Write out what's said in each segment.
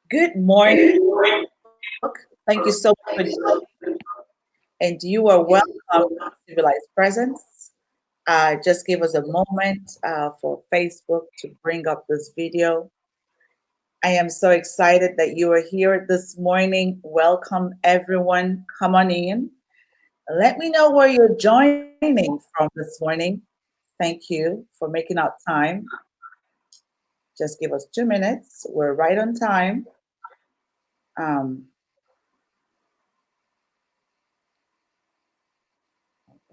Good morning, Facebook. Thank you so much for and you are welcome to Civilized Presence. Just give us a moment for Facebook to bring up this video. I am so excited that you are here this morning. Welcome, everyone. Come on in. Let me know where you're joining from this morning. Thank you for making out time. Just give us 2 minutes. We're right on time. Um,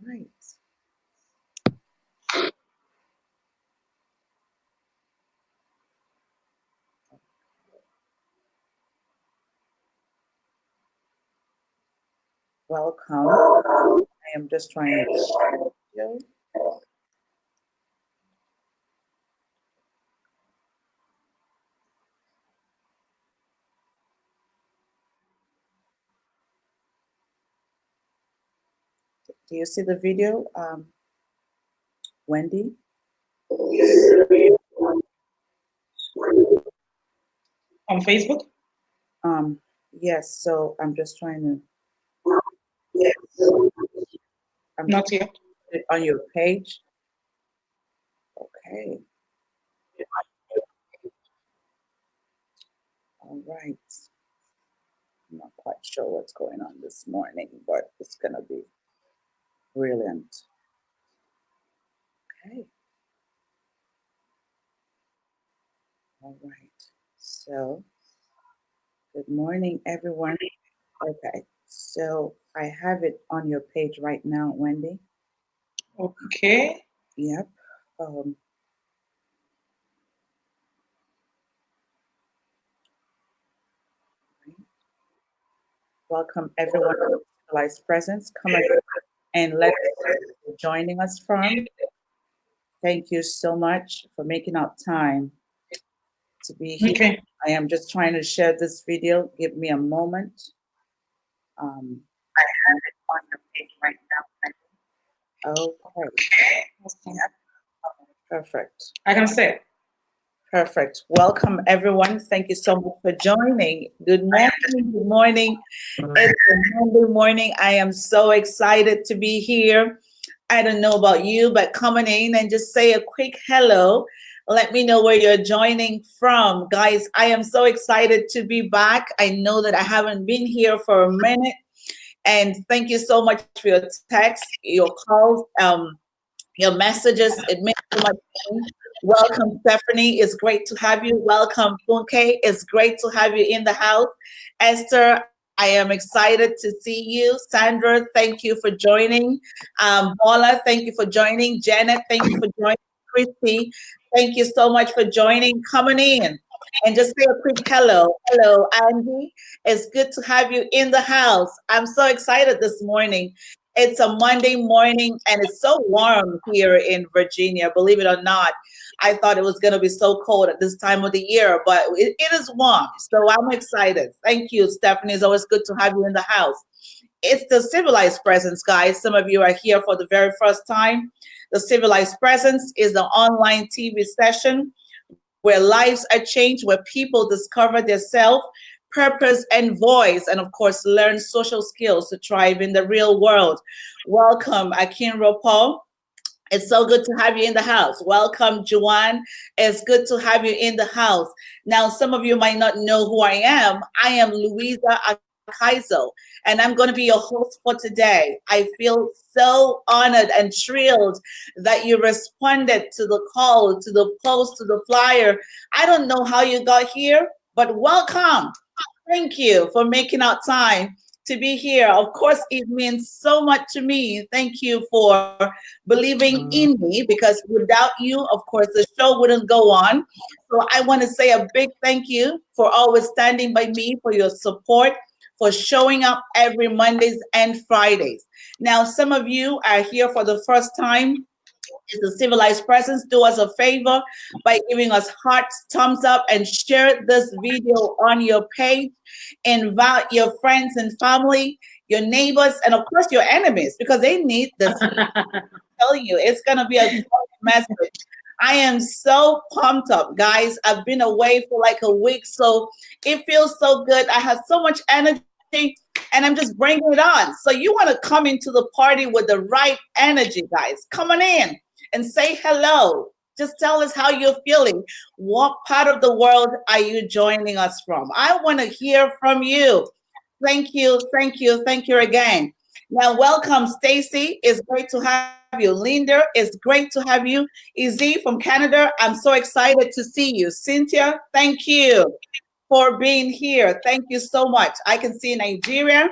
right. Welcome. I am just trying to. Do you see the video, Wendy? On Facebook? Yes. So I'm just trying to. I'm Not yet. put it on your page. Okay. All right. I'm not quite sure what's going on this morning, but it's gonna be brilliant. Okay. All right. So good morning, everyone. Okay. So I have it on your page right now, Wendy. Okay. Yep. Um, Welcome everyone to Civilized Presence. Come and let us know where you're joining us from. Thank you so much for making out time to be here. Okay. I am just trying to share this video. Give me a moment. I have it on your page right now. Okay. Awesome. Perfect. I can say. Perfect. Welcome everyone. Thank you so much for joining. Good morning. Good morning. It's a Monday morning. I am so excited to be here. I don't know about you, but coming in and just say a quick hello. Let me know where you're joining from. Guys, I am so excited to be back. I know that I haven't been here for a minute. And thank you so much for your texts, your calls, your messages. It means so much to me. Welcome, Stephanie. It's great to have you. Welcome, Funke. It's great to have you in the house. Esther, I am excited to see you. Sandra, thank you for joining. Paula, thank you for joining. Janet, thank you for joining. Christy, thank you so much for joining, coming in. And just say a quick hello. Hello, Andy. It's good to have you in the house. I'm so excited this morning. It's a Monday morning and it's so warm here in Virginia, believe it or not. I thought it was going to be so cold at this time of the year, but it is warm. So I'm excited. Thank you, Stephanie. It's always good to have you in the house. It's the Civilized Presence, guys. Some of you are here for the very first time. The Civilized Presence is the online TV session where lives are changed, where people discover their self, purpose, and voice, and of course, learn social skills to thrive in the real world. Welcome, Akin Paul. It's so good to have you in the house. Welcome, Juan. It's good to have you in the house. Now, some of you might not know who I am. I am Louisa Akaiso, and I'm going to be your host for today. I feel so honored and thrilled that you responded to the call, to the post, to the flyer. I don't know how you got here, but welcome. Thank you for making out time to be here. Of course, it means so much to me. Thank you for believing in me because without you, of course, the show wouldn't go on. So I want to say a big thank you for always standing by me, for your support, for showing up every Mondays and Fridays. Now, some of you are here for the first time. Is the Civilized Presence. Do us a favor by giving us hearts, thumbs up, and share this video on your page. Invite your friends and family, your neighbors, and of course your enemies because they need this. I'm telling you, it's gonna be a great message. I am so pumped up, guys. I've been away for like a week, so it feels so good. I have so much energy and I'm just bringing it on. So you want to come into the party with the right energy, guys. Come on in and say hello. Just tell us how you're feeling. What part of the world are you joining us from? I want to hear from you. Thank you, thank you, thank you again. Now, welcome, Stacy. It's great to have you. Linda, it's great to have you. Izzy from Canada, I'm so excited to see you. Cynthia, thank you for being here. Thank you so much. I can see Nigeria.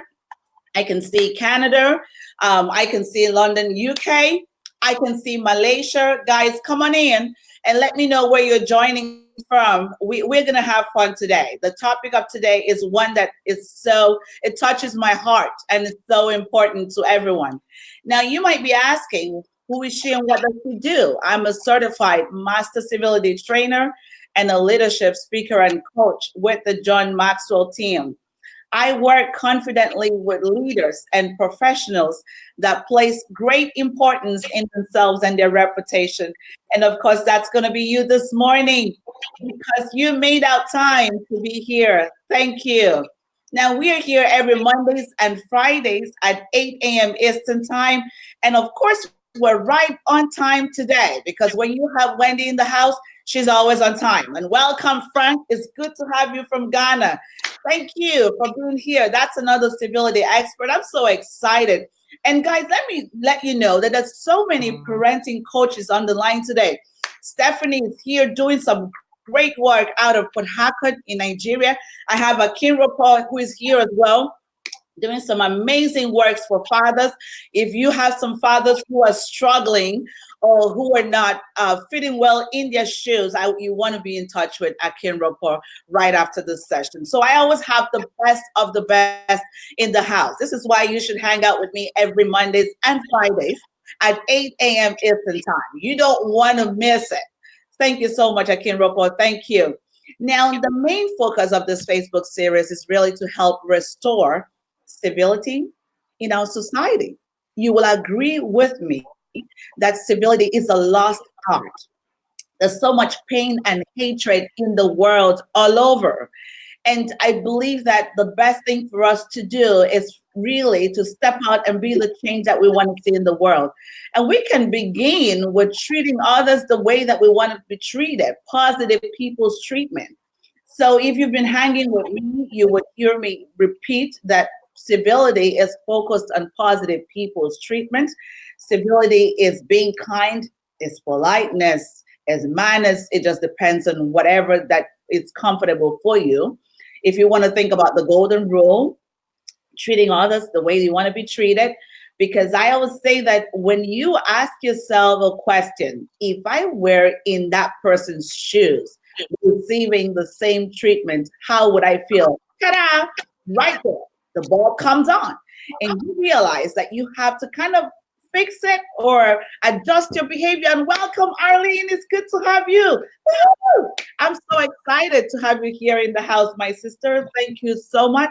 I can see Canada. I can see London, UK. I can see Malaysia. Guys, come on in and let me know where you're joining from. We're going to have fun today. The topic of today is one that is so, it touches my heart and it's so important to everyone. Now, you might be asking, who is she and what does she do? I'm a certified master civility trainer and a leadership speaker and coach with the John Maxwell team. I work confidently with leaders and professionals that place great importance in themselves and their reputation. And of course, that's going to be you this morning because you made out time to be here. Thank you. Now, we are here every Mondays and Fridays at 8 a.m. Eastern Time. And of course, we're right on time today because when you have Wendy in the house, she's always on time. And welcome, Frank. It's good to have you from Ghana. Thank you for being here. That's another civility expert. I'm so excited. And guys, let me let you know that there's so many parenting coaches on the line today. Stephanie is here doing some great work out of Port Harcourt in Nigeria. I have a Kinropo who is here as well doing some amazing works for fathers. If you have some fathers who are struggling or who are not fitting well in their shoes, you want to be in touch with Akin Rapport right after this session. So I always have the best of the best in the house. This is why you should hang out with me every Mondays and Fridays at 8 a.m. Eastern Time. You don't want to miss it. Thank you so much, Akin Rapport. Thank you. Now, the main focus of this Facebook series is really to help restore civility in our society. You will agree with me that civility is a lost art. There's so much pain and hatred in the world all over. And I believe that the best thing for us to do is really to step out and be the change that we want to see in the world. And we can begin with treating others the way that we want to be treated, positive people's treatment. So if you've been hanging with me, you would hear me repeat that civility is focused on positive people's treatment. Civility is being kind, is politeness, is manners. It just depends on whatever that is comfortable for you. If you want to think about the golden rule, treating others the way you want to be treated, because I always say that when you ask yourself a question, if I were in that person's shoes, receiving the same treatment, how would I feel? Ta-da! Right there, the ball comes on. And you realize that you have to kind of fix it or adjust your behavior. And welcome, Arlene. It's good to have you. Woo! I'm so excited to have you here in the house, my sister. Thank you so much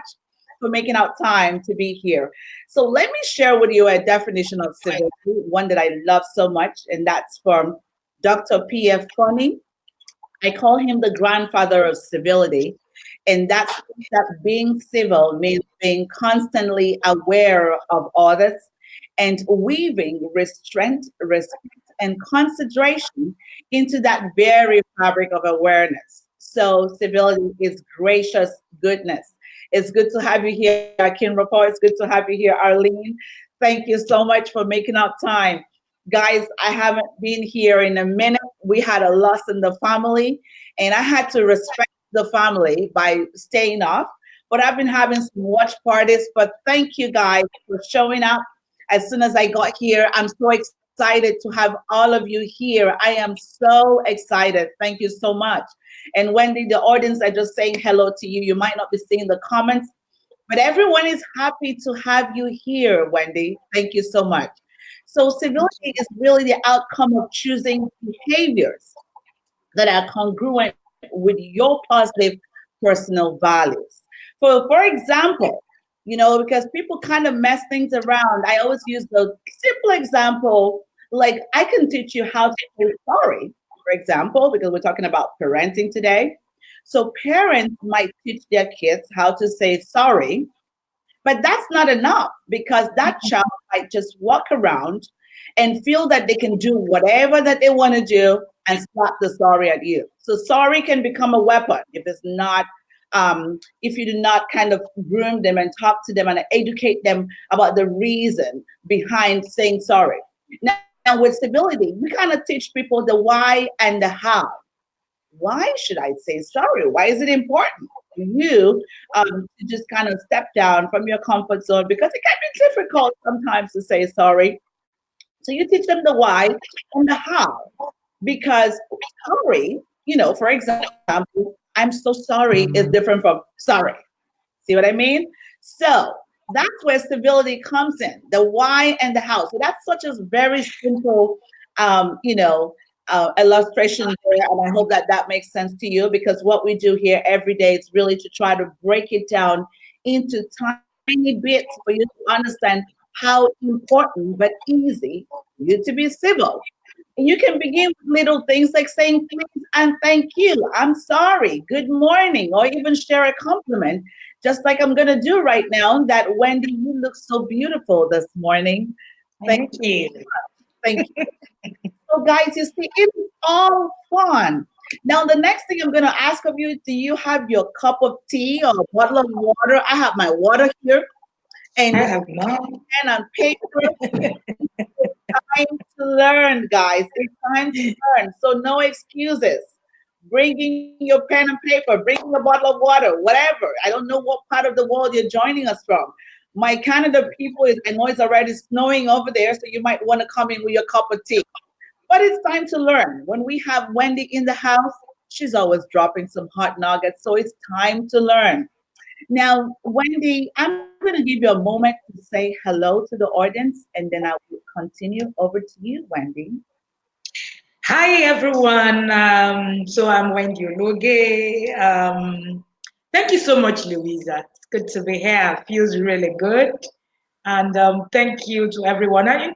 for making out time to be here. So let me share with you a definition of civility, one that I love so much, and that's from Dr. P.F. Funny. I call him the grandfather of civility. And that's that being civil means being constantly aware of others and weaving restraint, respect, and consideration into that very fabric of awareness. So civility is gracious goodness. It's good to have you here, Kim Rapport. It's good to have you here, Arlene. Thank you so much for making up time. Guys, I haven't been here in a minute. We had a loss in the family, and I had to respect the family by staying off. But I've been having some watch parties. But thank you guys for showing up. As soon as I got here, I'm so excited to have all of you here. I am so excited. Thank you so much. And Wendy, the audience are just saying hello to you. You might not be seeing the comments, but everyone is happy to have you here, Wendy. Thank you so much. So civility is really the outcome of choosing behaviors that are congruent with your positive personal values. For example, because people kind of mess things around, I always use the simple example, like I can teach you how to say sorry, for example, because we're talking about parenting today. So parents might teach their kids how to say sorry, but that's not enough because that child might just walk around and feel that they can do whatever that they want to do and slap the sorry at you. So sorry can become a weapon if it's not, if you do not kind of groom them and talk to them and educate them about the reason behind saying sorry. Now with civility, we kind of teach people the why and the how. Why should I say sorry? Why is it important for you to just kind of step down from your comfort zone? Because it can be difficult sometimes to say sorry. So you teach them the why and the how. Because sorry, for example, I'm so sorry is different from sorry. See what I mean? So that's where civility comes in, the why and the how. So that's such a very simple, illustration there. And I hope that that makes sense to you because what we do here every day is really to try to break it down into tiny bits for you to understand how important but easy for you to be civil. And you can begin with little things like saying please and thank you. I'm sorry. Good morning. Or even share a compliment, just like I'm going to do right now. That Wendy, you look so beautiful this morning. Thank Thank you. thank you. So, guys, you see, it's all fun. Now, the next thing I'm going to ask of you, do you have your cup of tea or a bottle of water? I have my water here I and have none. pen and paper. Time to learn, guys. It's time to learn. So no excuses. Bringing your pen and paper, bringing a bottle of water, whatever. I don't know what part of the world you're joining us from. My Canada people is, I know it's already snowing over there, so you might want to come in with your cup of tea. But it's time to learn. When we have Wendy in the house, she's always dropping some hot nuggets. So it's time to learn. Now, Wendy, I'm going to give you a moment to say hello to the audience, and then I will continue. Over to you, Wendy. Hi everyone. So I'm Wendy Ologe. Thank you so much, Louisa. It's good to be here. It feels really good. And thank you to everyone. I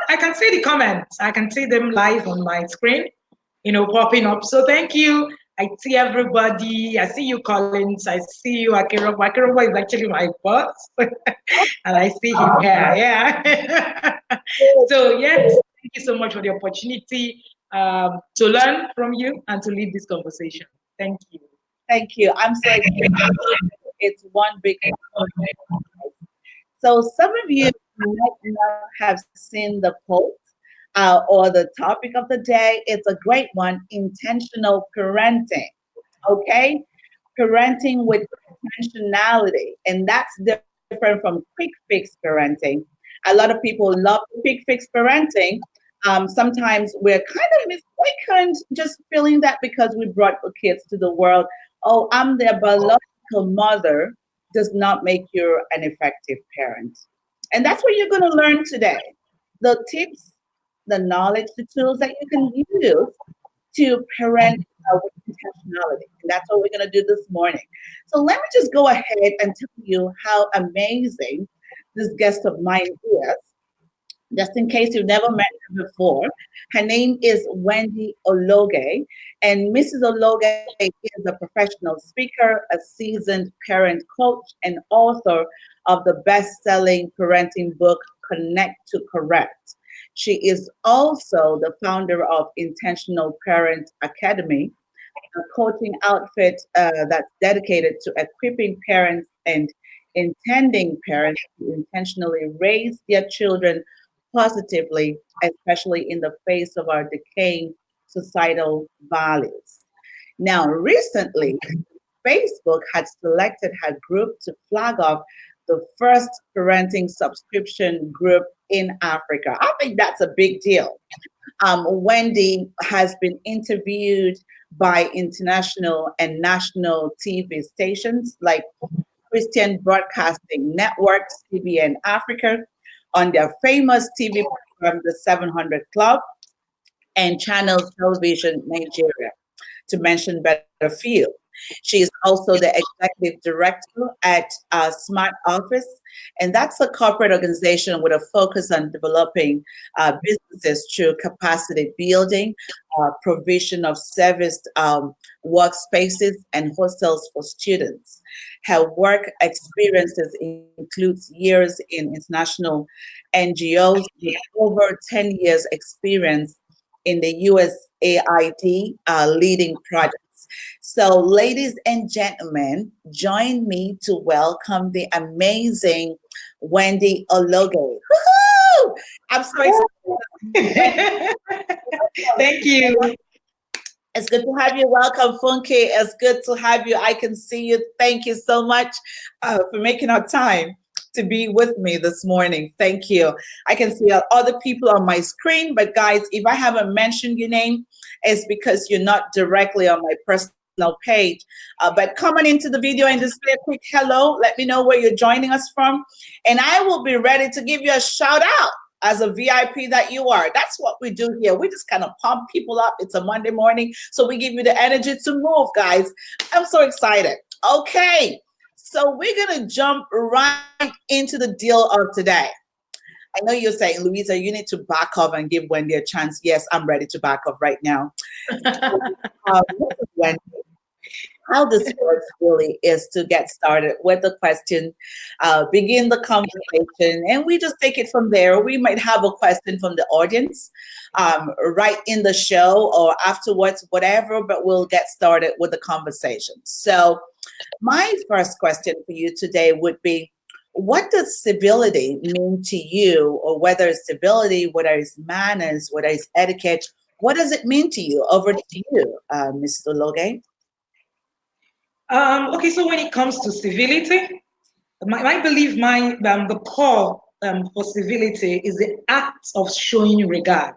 can see the comments. I can see them live on my screen, popping up. So thank you. I see everybody. I see you, Collins. I see you, Akiroba. Akiroba is actually my boss. And I see him here. Yeah. So yes, thank you so much for the opportunity to learn from you and to lead this conversation. Thank you. Thank you. I'm so excited. It's one big family. So some of you might not have seen the post or the topic of the day. It's a great one, intentional parenting. Okay? Parenting with intentionality. And that's different from quick fix parenting. A lot of people love quick fix parenting. Sometimes we're kind of mistaken, just feeling that because we brought the kids to the world. Oh, I'm their biological mother does not make you an effective parent. And that's what you're going to learn today. The tips, the knowledge, the tools that you can use to parent with intentionality. And that's what we're going to do this morning. So let me just go ahead and tell you how amazing this guest of mine is. Just in case you've never met her before, her name is Wendy Ologe. And Mrs. Ologe is a professional speaker, a seasoned parent coach, and author of the best selling parenting book, Connect to Correct. She is also the founder of Intentional Parent Academy, a coaching outfit that's dedicated to equipping parents and intending parents to intentionally raise their children positively, especially in the face of our decaying societal values. Now, recently, Facebook had selected her group to flag off the first parenting subscription group in Africa. I think that's a big deal. Wendy has been interviewed by international and national TV stations like Christian Broadcasting Network, CBN Africa, on their famous TV program, The 700 Club, and Channels Television Nigeria, to mention but a few. She is also the executive director at Smart Office, and that's a corporate organization with a focus on developing businesses through capacity building, provision of serviced workspaces, and hostels for students. Her work experiences includes years in international NGOs with over 10 years experience in the USAID leading projects. So, ladies and gentlemen, join me to welcome the amazing Wendy Ologe. Woohoo! I'm so excited. Thank you. It's good to have you. Welcome, Funke. It's good to have you. I can see you. Thank you so much for making our time to be with me this morning. Thank you. I can see other people on my screen, but guys, if I haven't mentioned your name, it's because you're not directly on my personal page. But come on into the video and just say a quick hello. Let me know where you're joining us from, and I will be ready to give you a shout out as a VIP that you are. That's what we do here. We just kind of pump people up. It's a Monday morning, so we give you the energy to move, guys. I'm so excited. Okay, so we're going to jump right into the deal of today. I know you're saying, Louisa, you need to back off and give Wendy a chance. Yes, I'm ready to back off right now. So, Wendy, how this works really is to get started with the question, begin the conversation, and we just take it from there. We might have a question from the audience right in the show or afterwards, whatever, but we'll get started with the conversation. So, my first question for you today would be, what does civility mean to you, or whether it's civility, whether it's manners, whether it's etiquette, what does it mean to you? Over to you, Mr. Logan. Okay, so when it comes to civility, I believe the core for civility is the act of showing regard.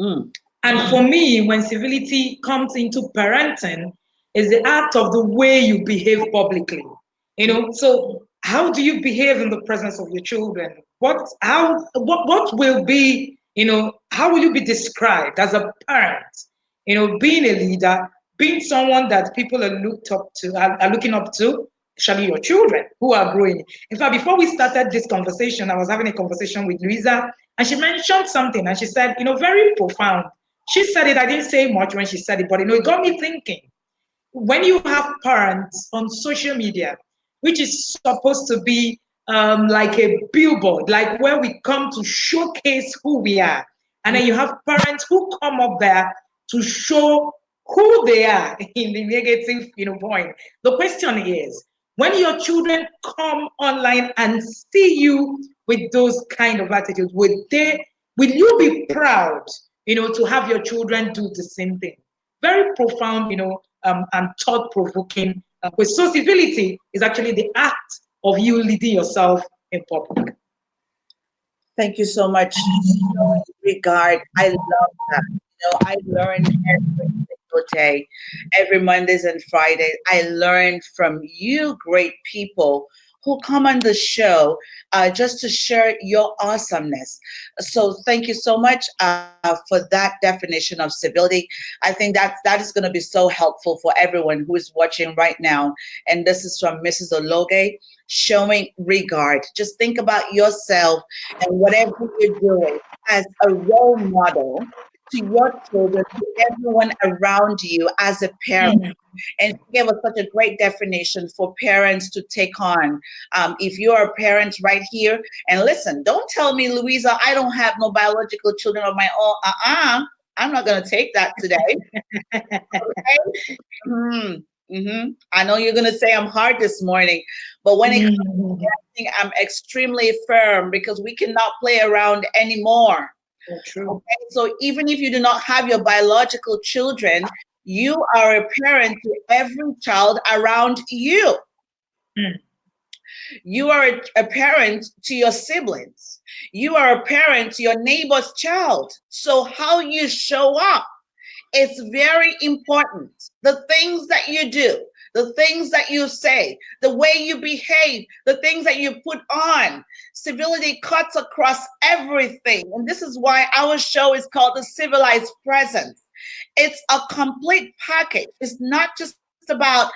Mm. And for me, when civility comes into parenting, is the act of the way you behave publicly. So how do you behave in the presence of your children? What will be, how will you be described as a parent? Being a leader, being someone that people are looking up to, especially your children who are growing. In fact, before we started this conversation, I was having a conversation with Louisa, and she mentioned something, and she said, very profound. She said it, I didn't say much when she said it, but it got me thinking. When you have parents on social media, which is supposed to be like a billboard, like where we come to showcase who we are, and then you have parents who come up there to show who they are in the negative, point. The question is, when your children come online and see you with those kind of attitudes, will you be proud, to have your children do the same thing? Very profound, and thought-provoking. With so civility is actually the act of you leading yourself in public. Thank you so much. Regard. I love that. I learn every single day, every Mondays and Fridays. I learn from you, great people who come on the show just to share your awesomeness. So thank you so much for that definition of civility. I think that is going to be so helpful for everyone who is watching right now. And this is from Mrs. Ologe, showing regard. Just think about yourself and whatever you're doing as a role model to your children, to everyone around you as a parent. Mm. And she gave us such a great definition for parents to take on. If you're a parent right here, and listen, don't tell me, Louisa, I don't have no biological children of my own. I'm not going to take that today. Okay? I know you're going to say I'm hard this morning, but when it comes to parenting, I'm extremely firm because we cannot play around anymore. True. Okay, so even if you do not have your biological children, you are a parent to every child around you. Mm. You are a parent to your siblings. You are a parent to your neighbor's child. So how you show up, it's very important. The things that you do, the things that you say, the way you behave, the things that you put on. Civility cuts across everything. And this is why our show is called The Civilized Presence. It's a complete package. It's not just about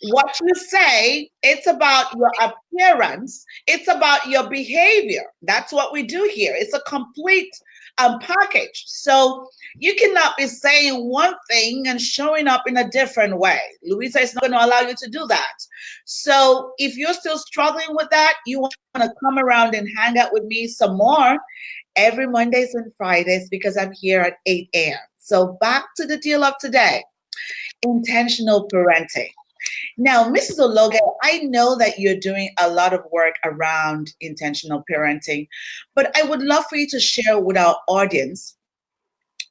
what you say, it's about your appearance, it's about your behavior. That's what we do here. It's a complete package. So you cannot be saying one thing and showing up in a different way. Louisa is not going to allow you to do that. So if you're still struggling with that, you want to come around and hang out with me some more every Mondays and Fridays because I'm here at 8 a.m. So back to the deal of today, intentional parenting. Now, Mrs. Ologe, I know that you're doing a lot of work around intentional parenting, but I would love for you to share with our audience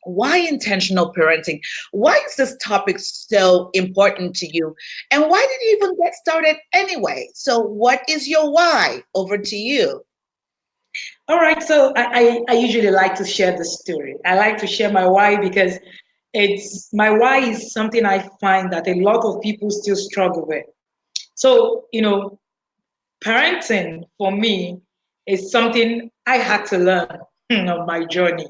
why intentional parenting? Why is this topic so important to you? And why did you even get started anyway? So, what is your why? Over to you. All right, so I usually like to share the story. I like to share my why because it's my why is something I find that a lot of people still struggle with. So, parenting for me is something I had to learn on my journey.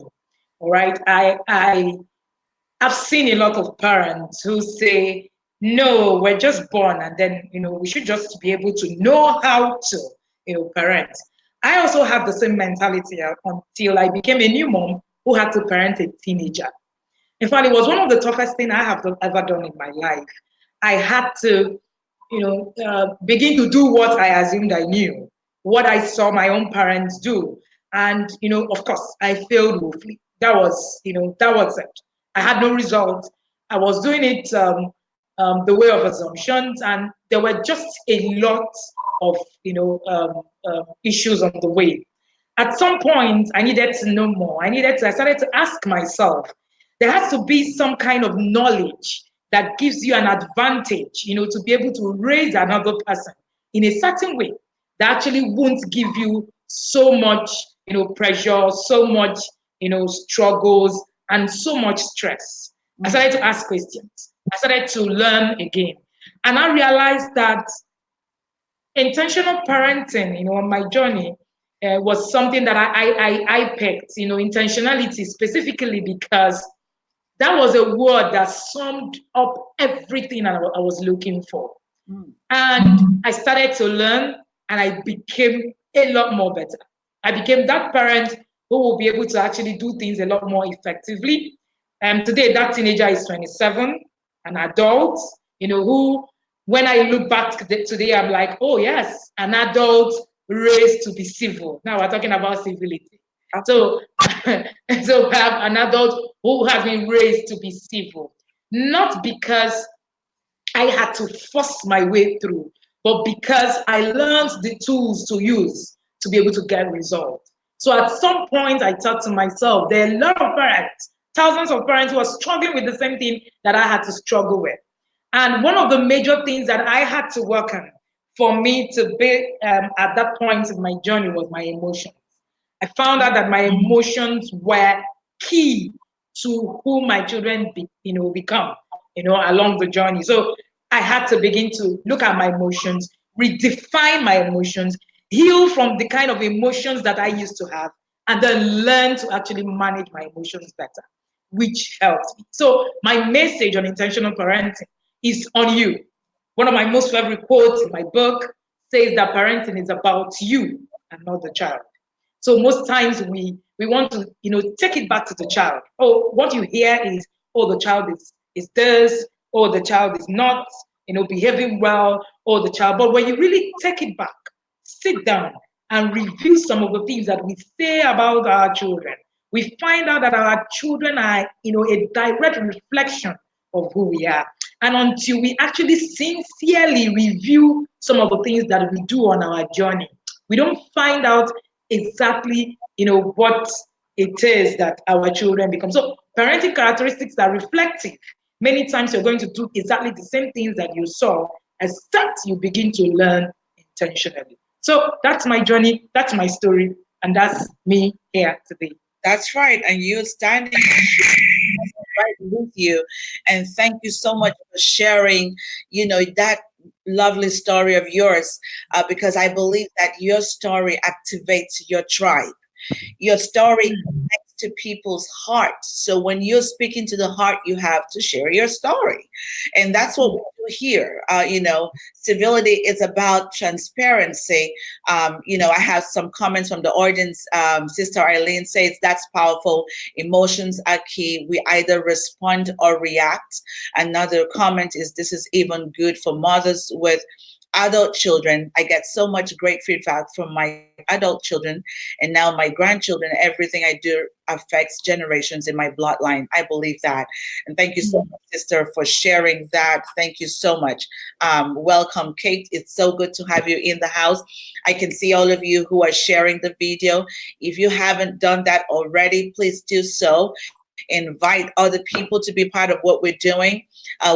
All right. I've seen a lot of parents who say, no, we're just born and then, we should just be able to know how to, parent. I also have the same mentality until I became a new mom who had to parent a teenager. In fact, it was one of the toughest things I have ever done in my life. I had to, begin to do what I assumed I knew, what I saw my own parents do. And, of course, I failed woefully. That was it. I had no results. I was doing it the way of assumptions, and there were just a lot of, issues on the way. At some point, I needed to know more. I started to ask myself, there has to be some kind of knowledge that gives you an advantage, to be able to raise another person in a certain way that actually won't give you so much, pressure, so much, struggles, and so much stress. I started to ask questions. I started to learn again. And I realized that intentional parenting, on my journey, was something that I picked, intentionality specifically because that was a word that summed up everything I was looking for. And I started to learn and I became a lot more better. I became that parent who will be able to actually do things a lot more effectively. And today, that teenager is 27, an adult, who, when I look back today, I'm like, oh, yes, an adult raised to be civil. Now we're talking about civility. So, so we have an adult who has been raised to be civil, not because I had to force my way through, but because I learned the tools to use to be able to get results. So at some point, I thought to myself, there are a lot of parents, thousands of parents who are struggling with the same thing that I had to struggle with. And one of the major things that I had to work on for me to be at that point in my journey was my emotions. I found out that my emotions were key to who my children become, along the journey. So I had to begin to look at my emotions, redefine my emotions, heal from the kind of emotions that I used to have, and then learn to actually manage my emotions better, which helped me. So my message on intentional parenting is on you. One of my most favorite quotes in my book says that parenting is about you and not the child. So most times we want to, take it back to the child. Oh, what you hear is, oh, the child is this, oh, the child is not, behaving well, or the child. But when you really take it back, sit down and review some of the things that we say about our children, we find out that our children are, a direct reflection of who we are. And until we actually sincerely review some of the things that we do on our journey, we don't find out exactly, what it is that our children become. So parenting characteristics are reflective. Many times you're going to do exactly the same things that you saw, except you begin to learn intentionally. So that's my journey, that's my story, and that's me here today. That's right. And you standing right with you. And thank you so much for sharing, that lovely story of yours, because I believe that your story activates your tribe. Your story connects to people's heart. So when you're speaking to the heart, you have to share your story. And that's what we do here. Civility is about transparency. I have some comments from the audience. Sister Eileen says that's powerful. Emotions are key. We either respond or react. Another comment is this is even good for mothers with adult children. I get so much great feedback from my adult children and now my grandchildren. Everything I do affects generations in my bloodline. I believe that. And thank you so much, sister, for sharing that. Thank you so much. Welcome, Kate. It's so good to have you in the house. I can see all of you who are sharing the video. If you haven't done that already, please do so. Invite other people to be part of what we're doing.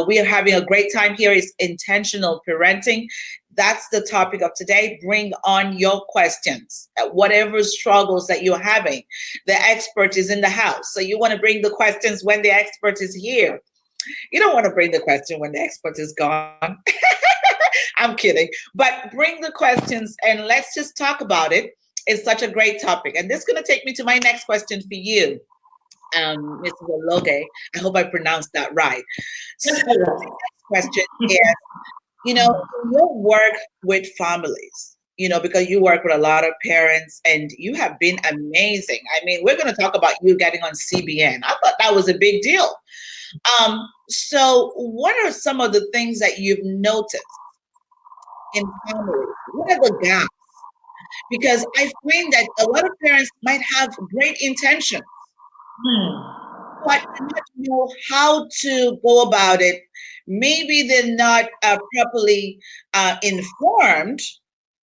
We are having a great time here. Is intentional parenting. That's the topic of today. Bring on your questions. Whatever struggles that you're having, the expert is in the house. So you want to bring the questions when the expert is here. You don't want to bring the question when the expert is gone. I'm kidding. But bring the questions and let's just talk about it. It's such a great topic. And this is going to take me to my next question for you, Mrs. Ologe. I hope I pronounced that right. So the next question is, in your work with families, because you work with a lot of parents and you have been amazing. I mean, we're going to talk about you getting on CBN. I thought that was a big deal. So what are some of the things that you've noticed in families? What are the gaps? Because I find that a lot of parents might have great intentions, but do not know how to go about it. Maybe they're not properly informed,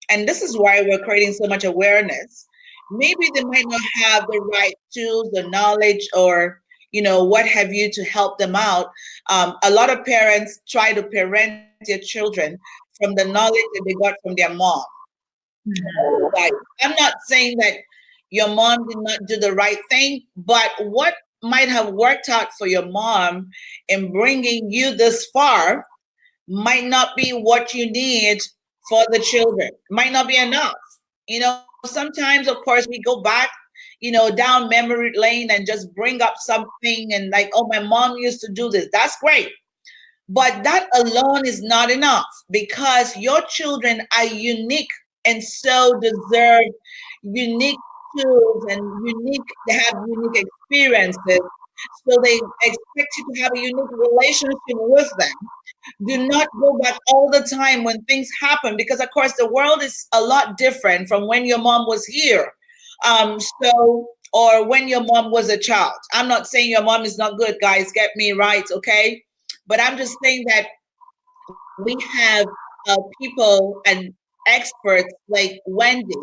and this is why we're creating so much awareness. Maybe they might not have the right tools, the knowledge, or what have you to help them out. A lot of parents try to parent their children from the knowledge that they got from their mom. Like, I'm not saying that your mom did not do the right thing, but what might have worked out for your mom in bringing you this far might not be what you need for the children. Might not be enough. Sometimes, of course, we go back, down memory lane and just bring up something and like, oh, my mom used to do this. That's great. But that alone is not enough because your children are unique and so deserve unique tools and they have unique experiences. So they expect you to have a unique relationship with them. Do not go back all the time when things happen because, of course, the world is a lot different from when your mom was here. Or when your mom was a child. I'm not saying your mom is not good, guys. Get me right, okay? But I'm just saying that we have people and experts like Wendy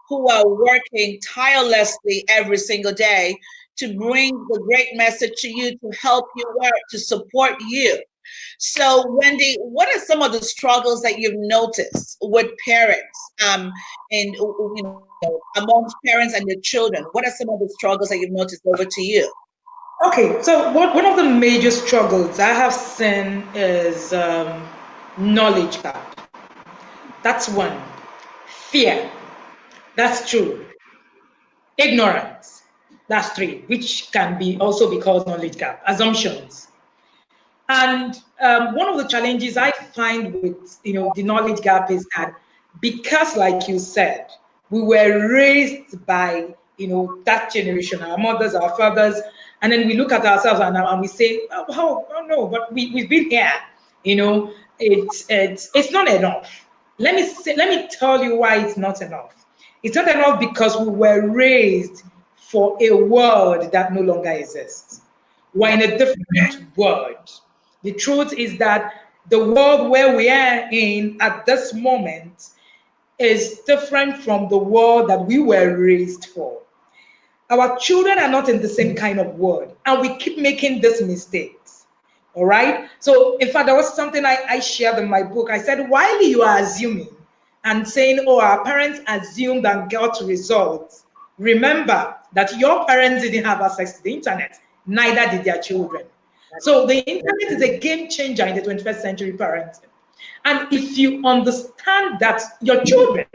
who are working tirelessly every single day to bring the great message to you, to help you work, to support you. So, Wendy, what are some of the struggles that you've noticed with parents, and amongst parents and their children? What are some of the struggles that you've noticed? Over to you. Okay, so one of the major struggles I have seen is knowledge gap. That's one. Fear. That's two. Ignorance. That's three, which can be also be called knowledge gap. Assumptions. And one of the challenges I find with the knowledge gap is that because, like you said, we were raised by that generation, our mothers, our fathers, and then we look at ourselves and we say, oh no, but we've been here. It's not enough. Let me tell you why it's not enough. It's not enough because we were raised for a world that no longer exists. We're in a different world. The truth is that the world where we are in at this moment is different from the world that we were raised for. Our children are not in the same kind of world, and we keep making these mistakes. All right. So, in fact, there was something I shared in my book. I said, while you are assuming and saying, oh, our parents assumed and got results, remember that your parents didn't have access to the internet, neither did their children. So, the internet is a game changer in the 21st century parenting. And if you understand that your children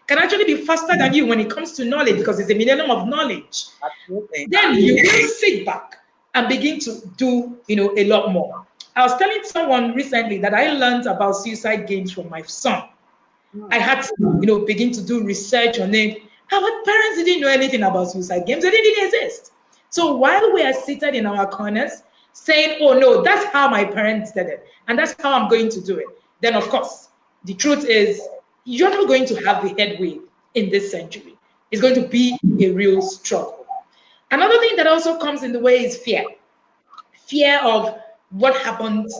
can actually be faster than you when it comes to knowledge because it's a millennium of knowledge, Absolutely. then you will sit back and begin to do, a lot more. I was telling someone recently that I learned about suicide games from my son. I Mm. had to, begin to do research on it. Our parents didn't know anything about suicide games. They didn't exist. So while we are seated in our corners saying, oh no, that's how my parents did it, and that's how I'm going to do it, then of course, the truth is you're not going to have the headway in this century. It's going to be a real struggle. Another thing that also comes in the way is fear. Fear of what happens,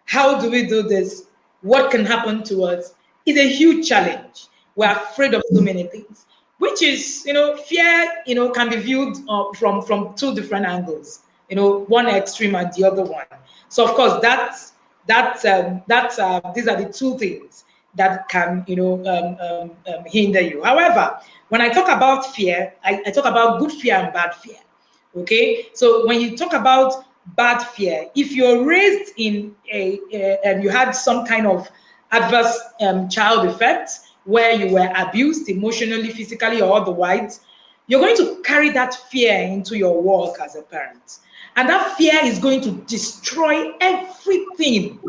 how do we do this, what can happen to us is a huge challenge. We're afraid of so many things, which is, fear, can be viewed from two different angles, one extreme and the other one. So of course, these are the two things that can, hinder you. However, when I talk about fear, I talk about good fear and bad fear. Okay, so when you talk about bad fear, if you're raised in you had some kind of adverse child effect where you were abused emotionally, physically, or otherwise, you're going to carry that fear into your work as a parent. And that fear is going to destroy everything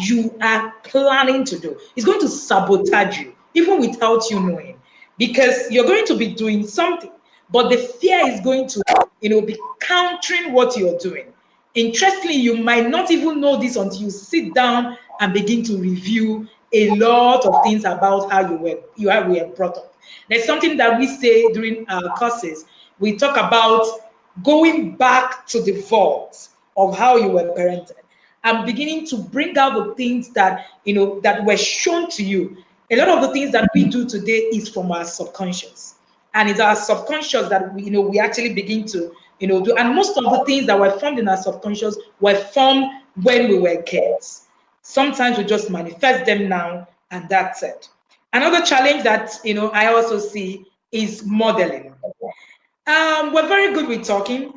you are planning to do. It's going to sabotage you, even without you knowing, because you're going to be doing something, but the fear is going to, be countering what you're doing. Interestingly, you might not even know this until you sit down and begin to review a lot of things about how you were brought up. There's something that we say during our courses. We talk about going back to the vault of how you were parented and beginning to bring out the things that that were shown to you. A lot of the things that we do today is from our subconscious, and it's our subconscious that we actually begin to do. And most of the things that were formed in our subconscious were formed when we were kids. Sometimes we just manifest them now, and that's it. Another challenge that I also see is modeling. We're very good with talking.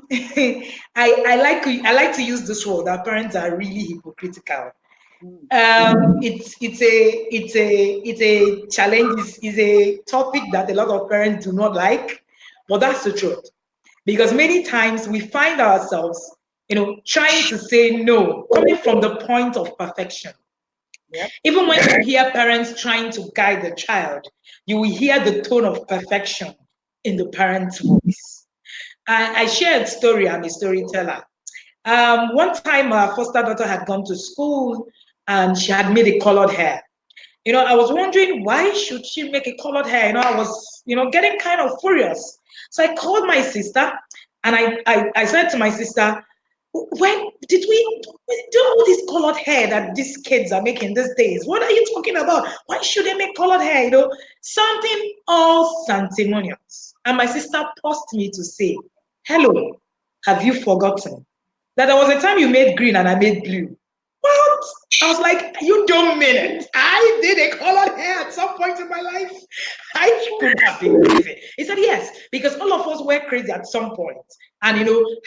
I like to use this word. Our parents are really hypocritical. Mm. It's a challenge. Is a topic that a lot of parents do not like, but that's the truth. Because many times we find ourselves, trying to say no, coming from the point of perfection. Yep. Even when you hear parents trying to guide the child, you will hear the tone of perfection in the parent's voice. I shared story. I'm a storyteller. One time, our foster daughter had gone to school and she had made a colored hair. I was wondering why should she make a colored hair. I was, getting kind of furious. So I called my sister and I said to my sister, when did we do all this colored hair that these kids are making these days? What are you talking about? Why should they make colored hair? Something all sanctimonious. And my sister paused me to say, hello, have you forgotten that there was a time you made green and I made blue? What? I was like, you don't mean it. I did a colored hair at some point in my life. I could have been crazy. He said, yes, because all of us were crazy at some point. And,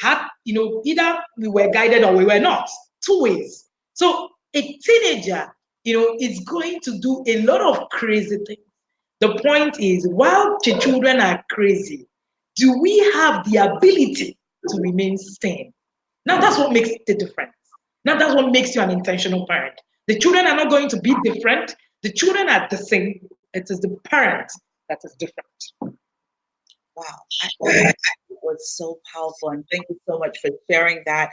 had, either we were guided or we were not. Two ways. So a teenager, is going to do a lot of crazy things. The point is, while the children are crazy, do we have the ability to remain sane? Now that's what makes the difference. Now that's what makes you an intentional parent. The children are not going to be different. The children are the same. It is the parent that is different. Wow. It was so powerful. And thank you so much for sharing that.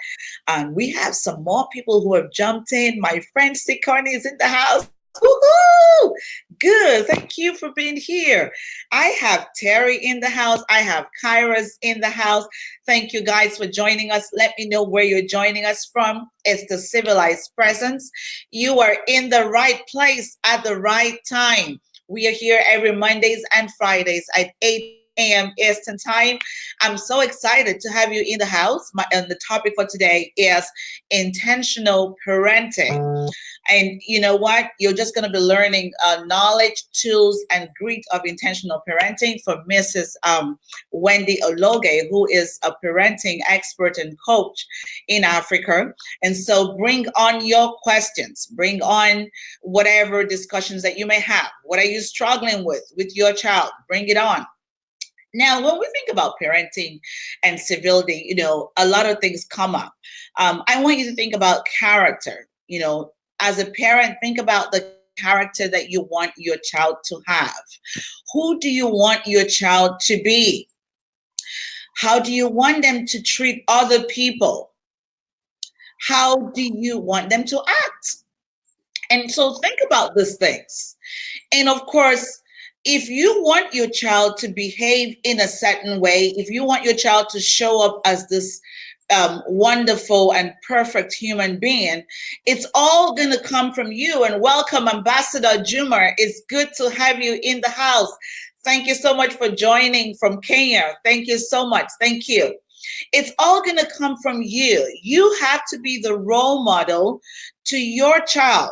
We have some more people who have jumped in. My friend Sikarni is in the house. Woohoo! Good. Thank you for being here. I have Terry in the house. I have Kyra's in the house. Thank you guys for joining us. Let me know where you're joining us from. It's the Civilized Presence. You are in the right place at the right time. We are here every Mondays and Fridays at 8 a.m. Eastern Time. I'm so excited to have you in the house. And the topic for today is intentional parenting. And you know what? You're just going to be learning knowledge, tools, and grit of intentional parenting from Mrs. Wendy Ologe, who is a parenting expert and coach in Africa. And so bring on your questions, bring on whatever discussions that you may have. What are you struggling with your child? Bring it on. Now, when we think about parenting and civility, a lot of things come up. I want you to think about character. As a parent, think about the character that you want your child to have. Who do you want your child to be? How do you want them to treat other people? How do you want them to act? And so think about these things. And of course, if you want your child to behave in a certain way, if you want your child to show up as this wonderful and perfect human being, it's all going to come from you. And welcome, Ambassador Jumar. It's good to have you in the house. Thank you so much for joining from Kenya. Thank you so much. Thank you. It's all going to come from you. You have to be the role model to your child.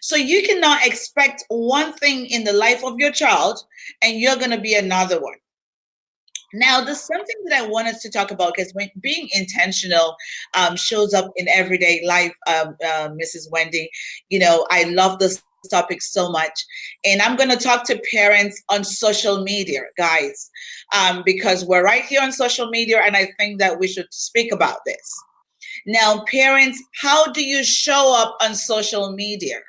So you cannot expect one thing in the life of your child and you're going to be another one. Now, there's something that I wanted to talk about because when being intentional shows up in everyday life, Mrs. Wendy, I love this topic so much. And I'm going to talk to parents on social media, guys, because we're right here on social media. And I think that we should speak about this. Now, parents, how do you show up on social media?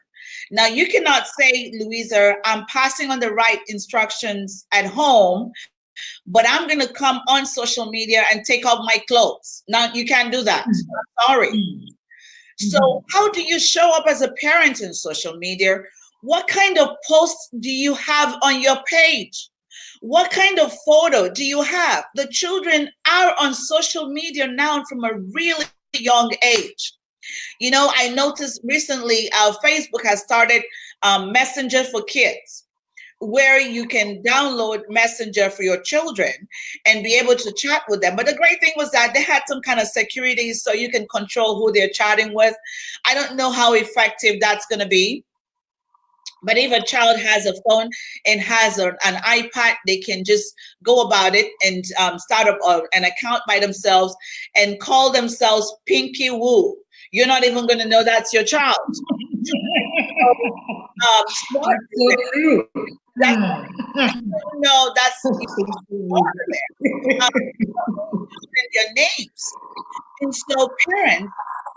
Now, you cannot say, Louisa, I'm passing on the right instructions at home, but I'm going to come on social media and take off my clothes. Now, you can't do that. I'm sorry. So how do you show up as a parent in social media? What kind of posts do you have on your page? What kind of photo do you have? The children are on social media now from a really young age. I noticed recently Facebook has started Messenger for Kids, where you can download Messenger for your children and be able to chat with them. But the great thing was that they had some kind of security so you can control who they're chatting with. I don't know how effective that's going to be. But if a child has a phone and has an iPad, they can just go about it and start up an account by themselves and call themselves Pinky Woo. You're not even going to know that's your child. Smart. So true. No, that's their names. And so, parents,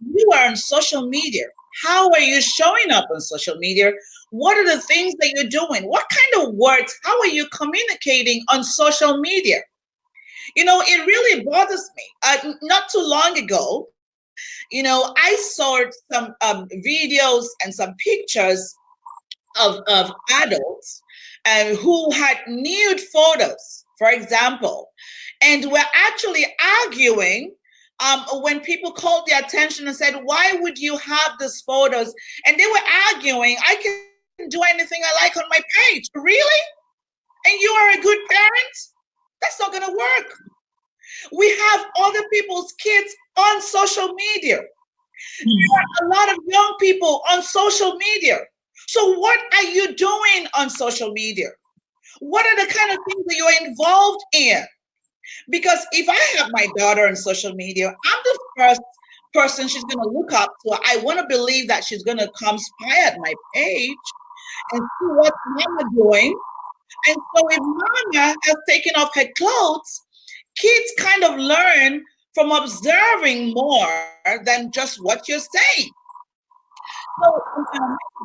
you are on social media. How are you showing up on social media? What are the things that you're doing? What kind of words? How are you communicating on social media? It really bothers me. Not too long ago, I saw some videos and some pictures of adults who had nude photos, for example, and were actually arguing when people called their attention and said, why would you have these photos? And they were arguing, I can do anything I like on my page. Really? And you are a good parent? That's not going to work. We have other people's kids on social media. There are a lot of young people on social media. So what are you doing on social media? What are the kind of things that you're involved in? Because if I have my daughter on social media, I'm the first person she's going to look up to. I want to believe that she's going to come spy at my page and see what Mama doing. And so if Mama has taken off her clothes, kids kind of learn from observing more than just what you're saying. So,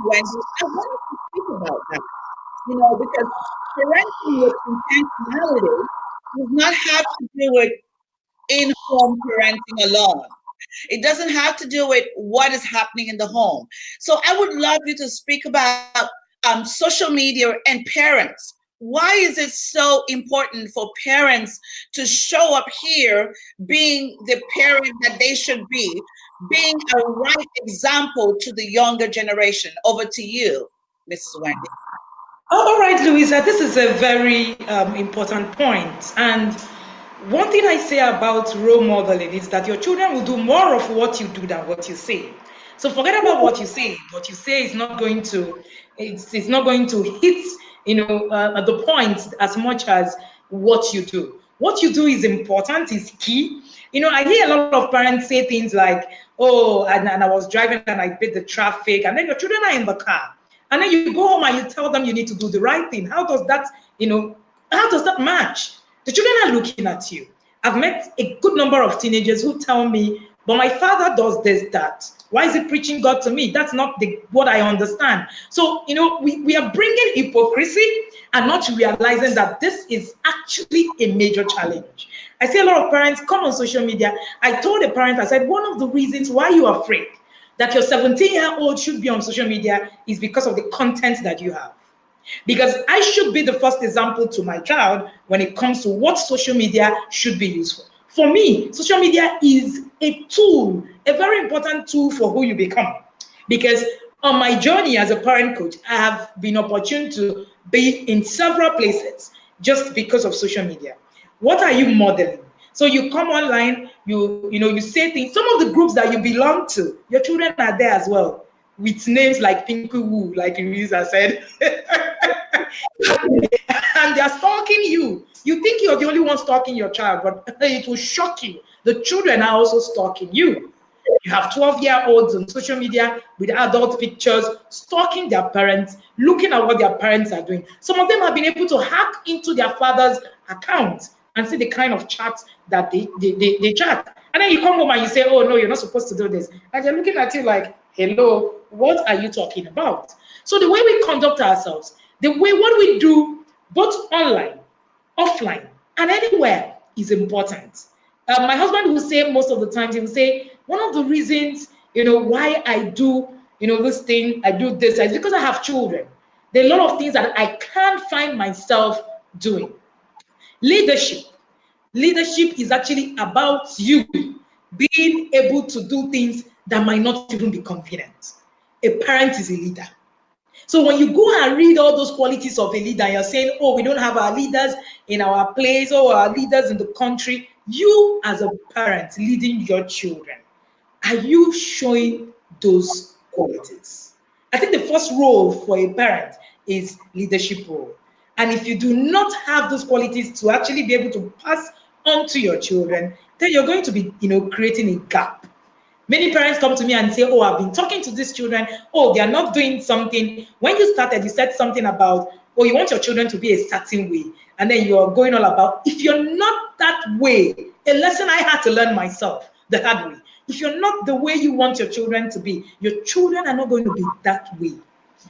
Wendy, I wanted to speak about that, because parenting with intentionality does not have to do with in-home parenting alone. It doesn't have to do with what is happening in the home. So I would love you to speak about social media and parents. Why is it so important for parents to show up here being the parent that they should be, being a right example to the younger generation? Over to you, Mrs. Wendy. Oh, all right, Louisa, this is a very important point. And one thing I say about role modeling is that your children will do more of what you do than what you say. So forget about what you say. What you say is not going to, it's not going to hit, the point as much as what you do. What you do is important, is key. I hear a lot of parents say things like, "Oh, and I was driving and I beat the traffic," and then your children are in the car. And then you go home and you tell them you need to do the right thing. How does that match? The children are looking at you. I've met a good number of teenagers who tell me, but my father does this, that. Why is he preaching God to me? That's not what I understand. So, we are bringing hypocrisy and not realizing that this is actually a major challenge. I see a lot of parents come on social media. I told a parent, I said, one of the reasons why you are afraid that your 17-year-old should be on social media is because of the content that you have. Because I should be the first example to my child when it comes to what social media should be used for. For me, social media is a tool, a very important tool for who you become. Because on my journey as a parent coach, I have been opportune to be in several places just because of social media. What are you modeling? So you come online, you say things. Some of the groups that you belong to, your children are there as well, with names like Pinky Woo, like Louisa said. And they're stalking you. You think you're the only one stalking your child, but it will shock you. The children are also stalking you. You have 12-year-olds on social media with adult pictures, stalking their parents, looking at what their parents are doing. Some of them have been able to hack into their father's account and see the kind of chats that they chat. And then you come home and you say, "Oh, no, you're not supposed to do this." And they're looking at you like, "Hello, what are you talking about?" So the way we conduct ourselves, the way what we do, both online, offline, and anywhere, is important. My husband will say most of the times, he will say, one of the reasons, why I do, this thing, I do this, is because I have children. There are a lot of things that I can't find myself doing. Leadership. Leadership is actually about you being able to do things that might not even be convenient. A parent is a leader. So when you go and read all those qualities of a leader, you're saying, "Oh, we don't have our leaders in our place, or our leaders in the country." You, as a parent leading your children, are you showing those qualities? I think the first role for a parent is leadership role. And if you do not have those qualities to actually be able to pass on to your children, then you're going to be, creating a gap. Many parents come to me and say, "Oh, I've been talking to these children. Oh, they are not doing something." When you started, you said something about, "Oh, you want your children to be a certain way." And then you're going all about, if you're not that way, a lesson I had to learn myself the hard way. If you're not the way you want your children to be, your children are not going to be that way.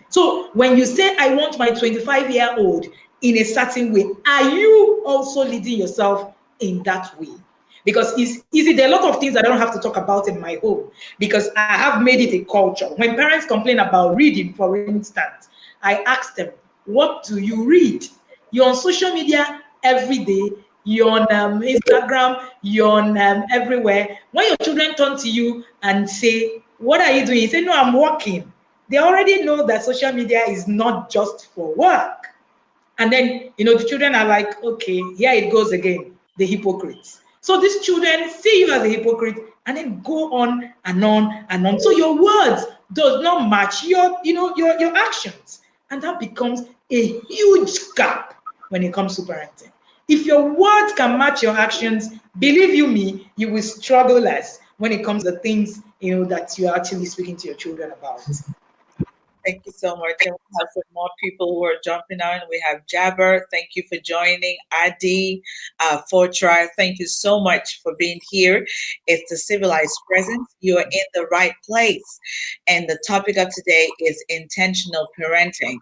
So when you say, "I want my 25-year-old in a certain way," are you also leading yourself in that way? Because it's easy. There are a lot of things I don't have to talk about in my home because I have made it a culture. When parents complain about reading, for instance, I ask them, "What do you read?" You're on social media every day. You're on Instagram. You're on everywhere. When your children turn to you and say, "What are you doing?" You say, "No, I'm working." They already know that social media is not just for work. And then, the children are like, "Okay, here it goes again, the hypocrites." So these children see you as a hypocrite and then go on and on and on. So your words does not match your actions. And that becomes a huge gap when it comes to parenting. If your words can match your actions, believe you me, you will struggle less when it comes to the things that you're actually speaking to your children about. Thank you so much. And we have some more people who are jumping on. We have Jabber. Thank you for joining. Adi, Fortra. Thank you so much for being here. It's the civilized presence. You are in the right place. And the topic of today is intentional parenting.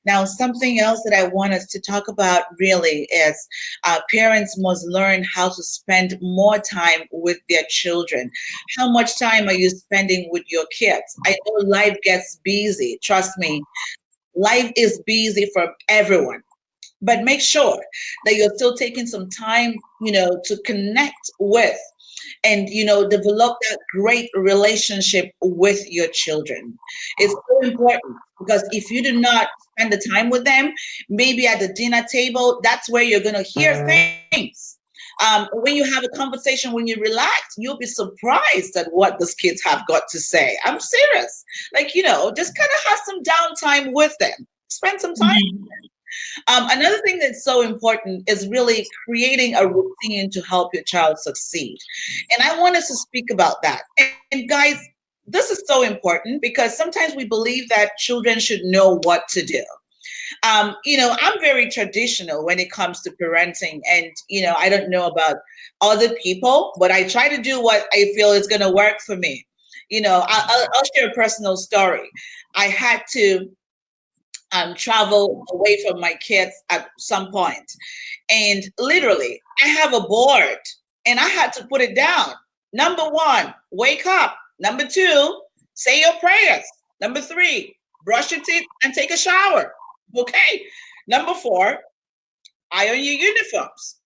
Now, something else that I want us to talk about really is parents must learn how to spend more time with their children. How much time are you spending with your kids? I know life gets busy. Trust me, life is busy for everyone. But make sure that you're still taking some time, to connect with. and develop that great relationship with your children. It's so important because if you do not spend the time with them, maybe at the dinner table, that's where you're going to hear things. When you have a conversation, when you relax, you'll be surprised at what those kids have got to say. I'm serious. Like, just kind of have some downtime with them, spend some time. Another thing that's so important is really creating a routine to help your child succeed. And I want us to speak about that. And guys, this is so important because sometimes we believe that children should know what to do. I'm very traditional when it comes to parenting, and I don't know about other people, but I try to do what I feel is going to work for me. I'll share a personal story. I had to travel away from my kids at some point. And literally, I have a board and I had to put it down. Number one, wake up. Number two, say your prayers. Number three, brush your teeth and take a shower. Okay. Number four, iron your uniforms.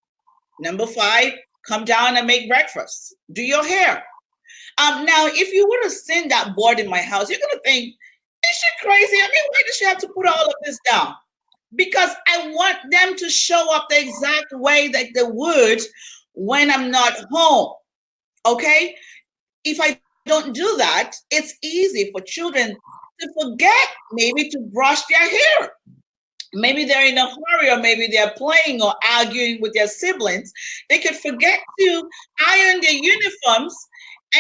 Number five, come down and make breakfast. Do your hair. Now, if you would have seen that board in my house, you're going to think, is she crazy? I mean, why does she have to put all of this down? Because I want them to show up the exact way that they would when I'm not home. Okay? If I don't do that, it's easy for children to forget maybe to brush their hair. Maybe they're in a hurry, or maybe they're playing or arguing with their siblings. They could forget to iron their uniforms,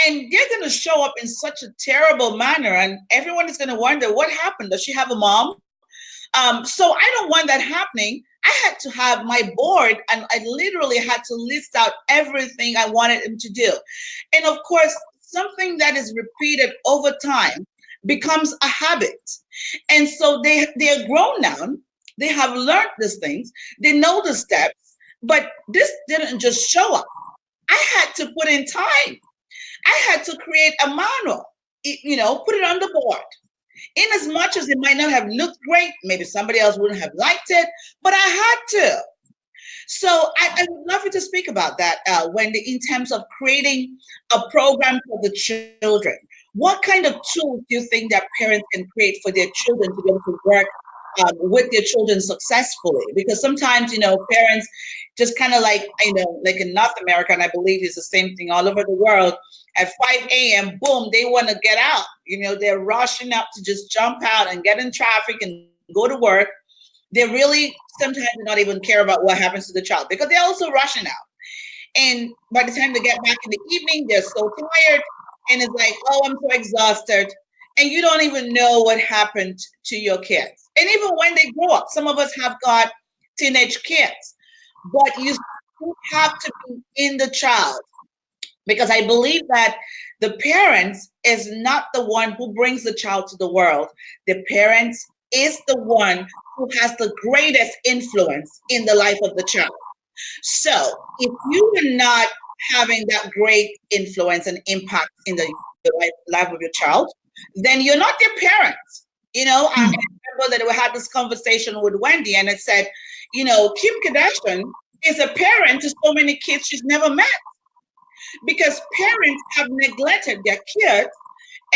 and they're going to show up in such a terrible manner, and everyone is going to wonder what happened. Does she have a mom? So I don't want that happening. I had to have my board, and I literally had to list out everything I wanted him to do. And of course, something that is repeated over time becomes a habit. And so they're grown now. They have learned these things. They know the steps, but this didn't just show up. I had to put in time. I had to create a manual, put it on the board. In as much as it might not have looked great, maybe somebody else wouldn't have liked it, but I had to. So I would love you to speak about that, Wendy, in terms of creating a program for the children. What kind of tools do you think that parents can create for their children to be able to work with their children successfully? Because sometimes, parents just kind of like in North America, and I believe it's the same thing all over the world, at 5 a.m., boom, they want to get out. They're rushing up to just jump out and get in traffic and go to work. They really sometimes do not even care about what happens to the child because they're also rushing out. And by the time they get back in the evening, they're so tired. And it's like, oh, I'm so exhausted. And you don't even know what happened to your kids. And even when they grow up, some of us have got teenage kids, but you still have to be in the child. Because I believe that the parents is not the one who brings the child to the world. The parents is the one who has the greatest influence in the life of the child. So if you are not having that great influence and impact in the life of your child, then you're not their parents. I remember that we had this conversation with Wendy, and it said, Kim Kardashian is a parent to so many kids she's never met. Because parents have neglected their kids,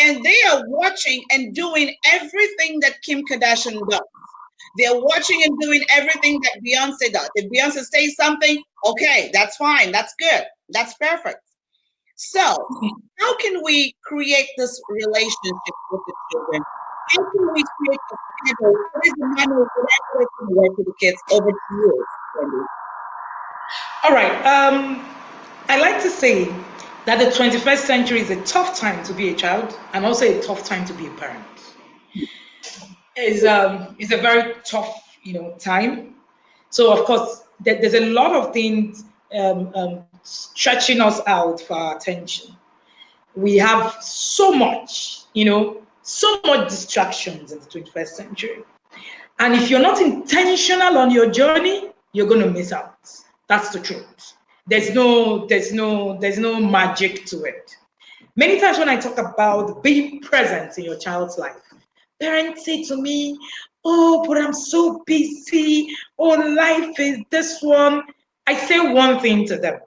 and they are watching and doing everything that Kim Kardashian does. They're watching and doing everything that Beyonce does. If Beyonce says something, okay, that's fine. That's good. That's perfect. So how can we create this relationship with the children? How can we create a schedule? What is the manual for that can work with the kids? Over to you, Wendy. All right. I like to say that the 21st century is a tough time to be a child and also a tough time to be a parent. It's a very tough, time. So of course, there's a lot of things stretching us out for our attention. We have so much, so much distractions in the 21st century. And if you're not intentional on your journey, you're going to miss out. That's the truth. There's no magic to it. Many times when I talk about being present in your child's life, parents say to me, "Oh, but I'm so busy. Oh, life is this one." I say one thing to them.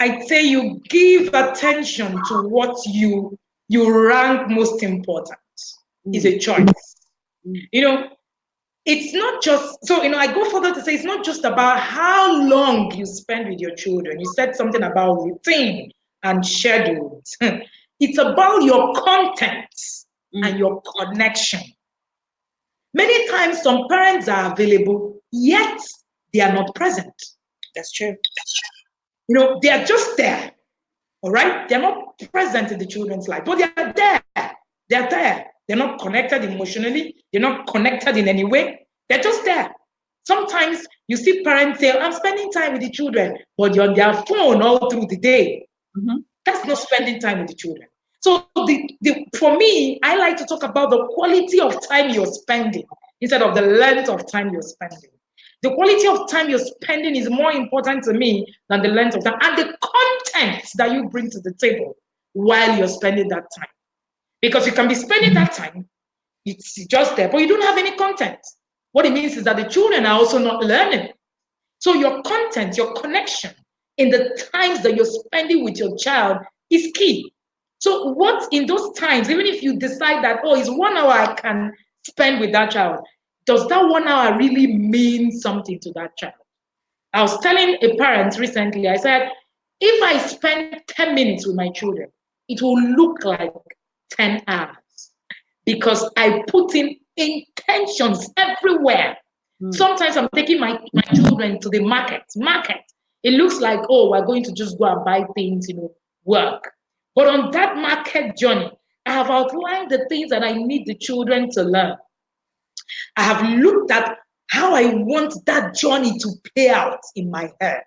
I'd say you give attention to what you rank most important is Mm, a choice. mm. You know, it's not just so I go further to say it's not just about how long you spend with your children. You said something about routine and schedules. It's about your content and Mm, your connection. Many times some parents are available, yet they are not present. that's true. They are just there. All right? They're not present in the children's life, but they're there. They're there. They're not connected emotionally. They're not connected in any way. They're just there. Sometimes you see parents say, I'm spending time with the children, but you're on their phone all through the day. Mhm. That's not spending time with the children. So for me, I like to talk about the quality of time you're spending instead of the length of time you're spending. The quality of time you're spending is more important to me than the length of time and the content that you bring to the table while you're spending that time. Because you can be spending that time, it's just there, but you don't have any content. What it means is that the children are also not learning. So your content, your connection in the times that you're spending with your child is key. So what in those times, even if you decide that, oh, it's 1 hour I can spend with that child, does that 1 hour really mean something to that child? I was telling a parent recently, I said, if I spend 10 minutes with my children, it will look like 10 hours because I put in intentions everywhere. Mm, Sometimes I'm taking my children to the market. Market. It looks like, oh, we're going to just go and buy things, work. But on that market journey, I have outlined the things that I need the children to learn. I have looked at how I want that journey to play out in my head.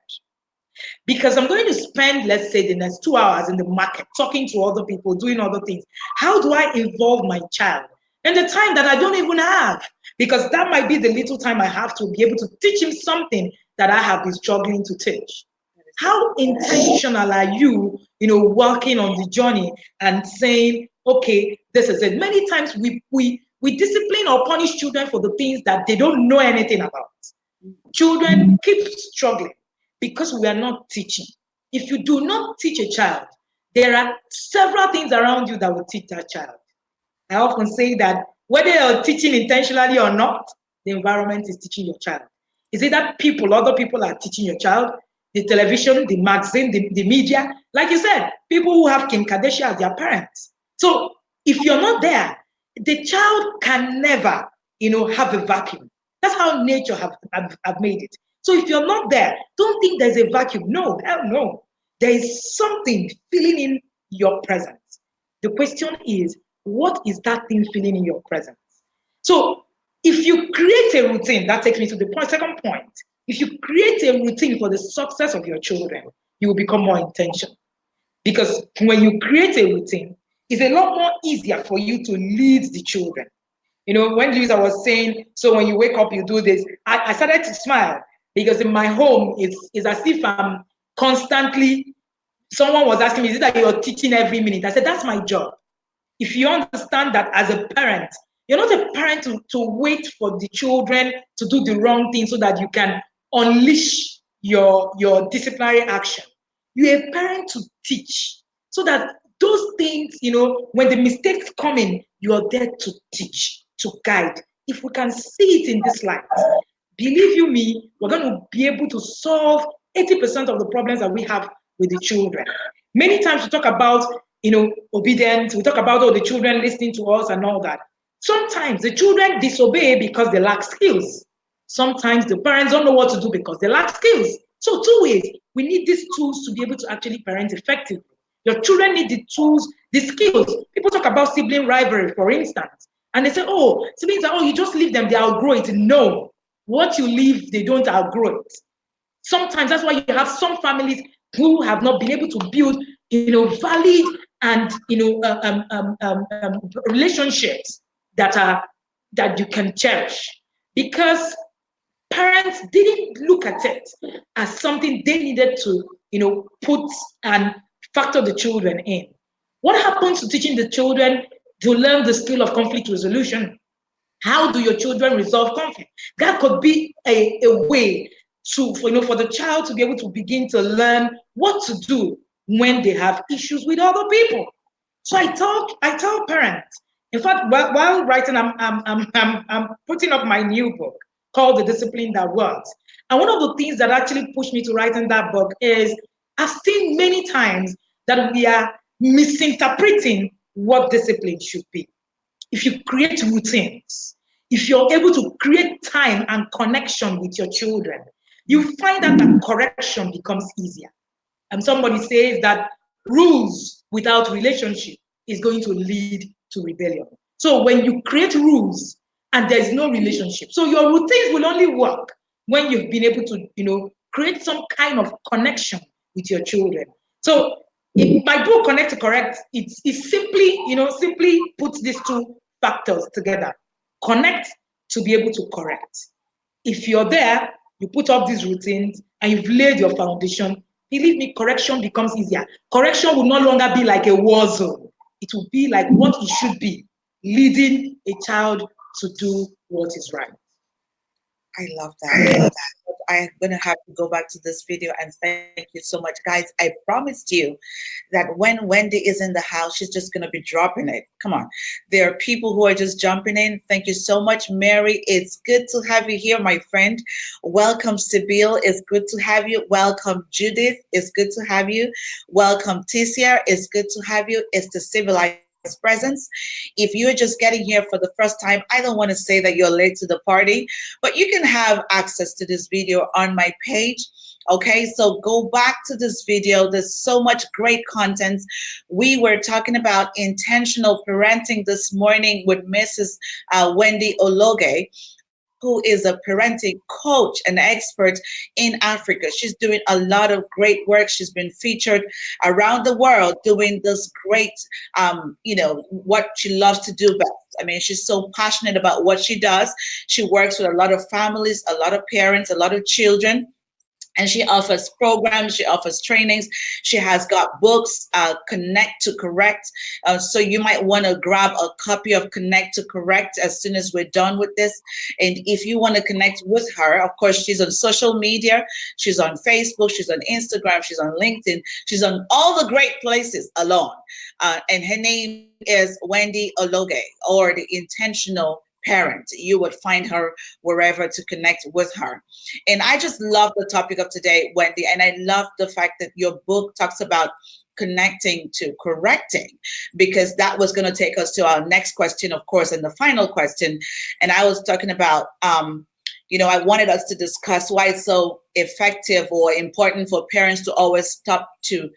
Because I'm going to spend, let's say, the next 2 hours in the market talking to other people, doing other things. How do I involve my child? And the time that I don't even have, because that might be the little time I have to be able to teach him something that I have been struggling to teach. that is so How intentional are you, working on the journey and saying, okay, this is it. Many times we discipline or punish children for the things that they don't know anything about. good. Children keep struggling because we are not teaching. If you do not teach a child, there are several things around you that will teach that child. I often say that whether you're teaching intentionally or not, the environment is teaching your child. Is it that other people are teaching your child? The television, the magazine, the media. Like you said, people who have Kim Kardashian as their parents. So if you're not there, the child can never, have a vacuum. That's how nature have made it. So if you're not there, don't think there's a vacuum. No, hell no. There is something filling in your presence. The question is, what is that thing feeling in your presence? So if you create a routine, that takes me to the second point. If you create a routine for the success of your children, you will become more intentional. Because when you create a routine, it's a lot more easier for you to lead the children. When Louisa was saying, so when you wake up, you do this, I started to smile because in my home, it's as if I'm constantly, someone was asking me, is it that you're teaching every minute? I said, that's my job. If you understand that as a parent, you're not a parent to wait for the children to do the wrong thing so that you can unleash your disciplinary action. You're a parent to teach so that those things, when the mistakes come in, you are there to teach, to guide. If we can see it in this light, believe you me, we're going to be able to solve 80% of the problems that we have with the children. Many times we talk about, obedience, we talk about all the children listening to us and all that. Sometimes the children disobey because they lack skills. Sometimes the parents don't know what to do because they lack skills. So two ways, we need these tools to be able to actually parent effectively. Your children need the tools, the skills. People talk about sibling rivalry, for instance, and they say, oh, siblings, you just leave them, they outgrow it. No, what you leave, they don't outgrow it. Sometimes that's why you have some families who have not been able to build, valid and relationships that you can cherish because parents didn't look at it as something they needed to, put and factor the children in. What happens to teaching the children to learn the skill of conflict resolution? How do your children resolve conflict? That could be a way for the child to be able to begin to learn what to do when they have issues with other people. So I tell parents. In fact, while writing, I'm putting up my new book called The Discipline That Works. And one of the things that actually pushed me to writing that book is I've seen many times that we are misinterpreting what discipline should be. If you create routines, if you're able to create time and connection with your children, you find that that correction becomes easier. And somebody says that rules without relationship is going to lead to rebellion. So when you create rules and there's no relationship, so your routines will only work when you've been able to, create some kind of connection with your children. So my book Connect to Correct, it simply, simply puts these two factors together. Connect to be able to correct. If you're there, you put up these routines and you've laid your foundation, believe me, correction becomes easier. Correction will no longer be like a war zone. It will be like what it should be, leading a child to do what is right. I love that. Thank you. I'm going to have to go back to this video and thank you so much. Guys, I promised you that when Wendy is in the house, she's just going to be dropping it. Come on. There are people who are just jumping in. Thank you so much, Mary. It's good to have you here, my friend. Welcome, Sibyl. It's good to have you. Welcome, Judith. It's good to have you. Welcome, Ticia. It's good to have you. It's the Civilized presence. If you're just getting here for the first time, I don't want to say that you're late to the party, but you can have access to this video on my page. Okay, so go back to this video. There's so much great content. We were talking about intentional parenting this morning with Mrs. Wendy Ologe, who is a parenting coach and expert in Africa. She's doing a lot of great work. She's been featured around the world doing this great, what she loves to do best. I mean, she's so passionate about what she does. She works with a lot of families, a lot of parents, a lot of children. And she offers programs, she offers trainings, she has got books, Connect to Correct. So you might want to grab a copy of Connect to Correct as soon as we're done with this. And if you want to connect with her, of course, she's on social media. She's on Facebook, she's on Instagram, she's on LinkedIn, she's on all the great places alone. And her name is Wendy Ologe, or the Intentional Parent. You would find her wherever to connect with her. And I just love the topic of today, Wendy, and I love the fact that your book talks about connecting to correcting, because that was going to take us to our next question, of course, and the final question. And I was talking about I wanted us to discuss why it's so effective or important for parents to always stop to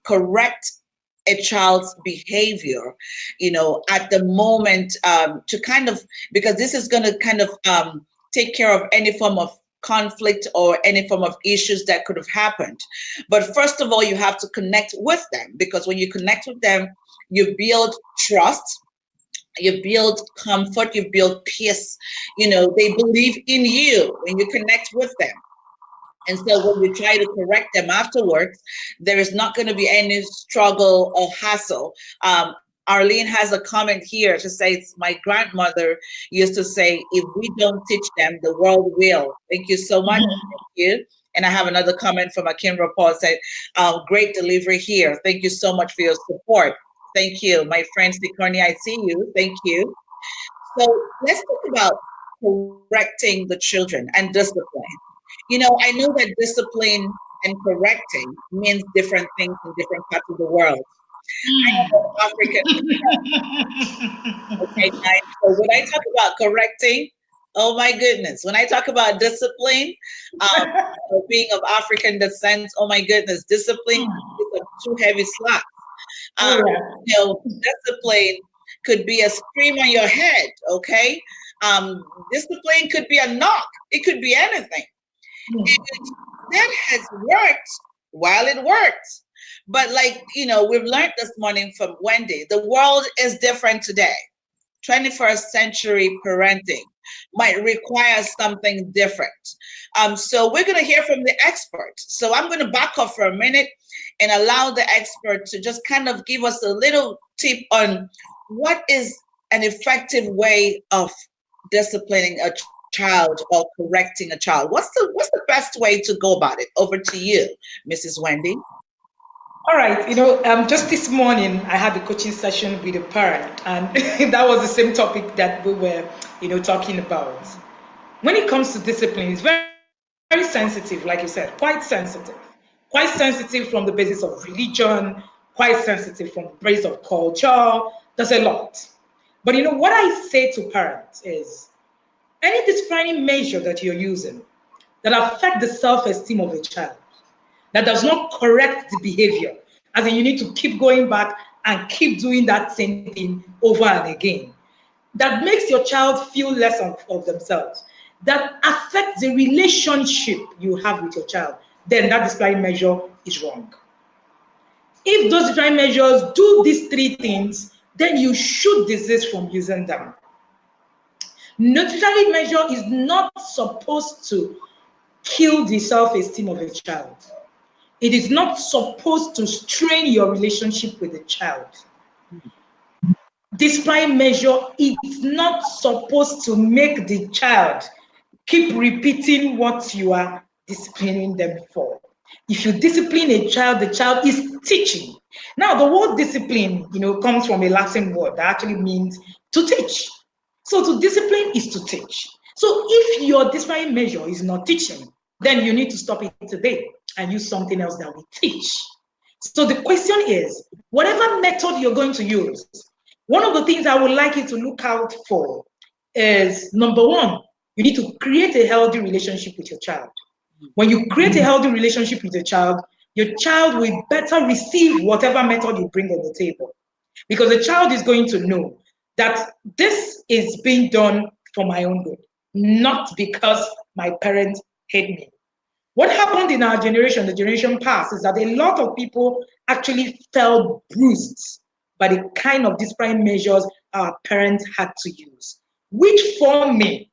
correct a child's behavior, at the moment, to kind of, because this is going to kind of take care of any form of conflict or any form of issues that could have happened. But first of all, you have to connect with them, because when you connect with them, you build trust, you build comfort, you build peace. They believe in you when you connect with them. And so when you try to correct them afterwards, there is not going to be any struggle or hassle. Arlene has a comment here to say, my grandmother used to say, if we don't teach them, the world will. Thank you so much. Thank you. And I have another comment from Akim Paul said, great delivery here. Thank you so much for your support. Thank you. My friend Sikorni, I see you. Thank you. So let's talk about correcting the children and discipline. I know that discipline and correcting means different things in different parts of the world. I am of African. Okay, guys. So when I talk about correcting, oh my goodness. When I talk about discipline, being of African descent, oh my goodness, discipline is a too heavy slap. Discipline could be a scream on your head, okay? Discipline could be a knock. It could be anything. And that has worked while it worked. But we've learned this morning from Wendy, the world is different today. 21st century parenting might require something different. So we're going to hear from the expert. So I'm going to back off for a minute and allow the expert to just kind of give us a little tip on what is an effective way of disciplining a child. child or correcting a child? What's the best way to go about it? Over to you, Mrs. Wendy. All right, just this morning I had a coaching session with a parent, and that was the same topic that we were, talking about. When it comes to discipline, it's very sensitive, like you said, quite sensitive from the basis of religion, quite sensitive from the basis of culture. There's a lot. But what I say to parents is any disciplining measure that you're using that affect the self-esteem of a child, that does not correct the behavior, as in you need to keep going back and keep doing that same thing over and again, that makes your child feel less of themselves, that affects the relationship you have with your child, then that discipline measure is wrong. If those discipline measures do these three things, then you should desist from using them. Nutritional measure is not supposed to kill the self-esteem of a child. It is not supposed to strain your relationship with the child. Discipline measure is not supposed to make the child keep repeating what you are disciplining them for. If you discipline a child, the child is teaching. Now, the word discipline, comes from a Latin word that actually means to teach. So to discipline is to teach. So if your discipline measure is not teaching, then you need to stop it today and use something else that will teach. So the question is, whatever method you're going to use, one of the things I would like you to look out for is, number one, you need to create a healthy relationship with your child. When you create a healthy relationship with your child will better receive whatever method you bring on the table. Because the child is going to know that this is being done for my own good, not because my parents hate me. What happened in our generation, the generation past, is that a lot of people actually felt bruised by the kind of discipline measures our parents had to use, which for me,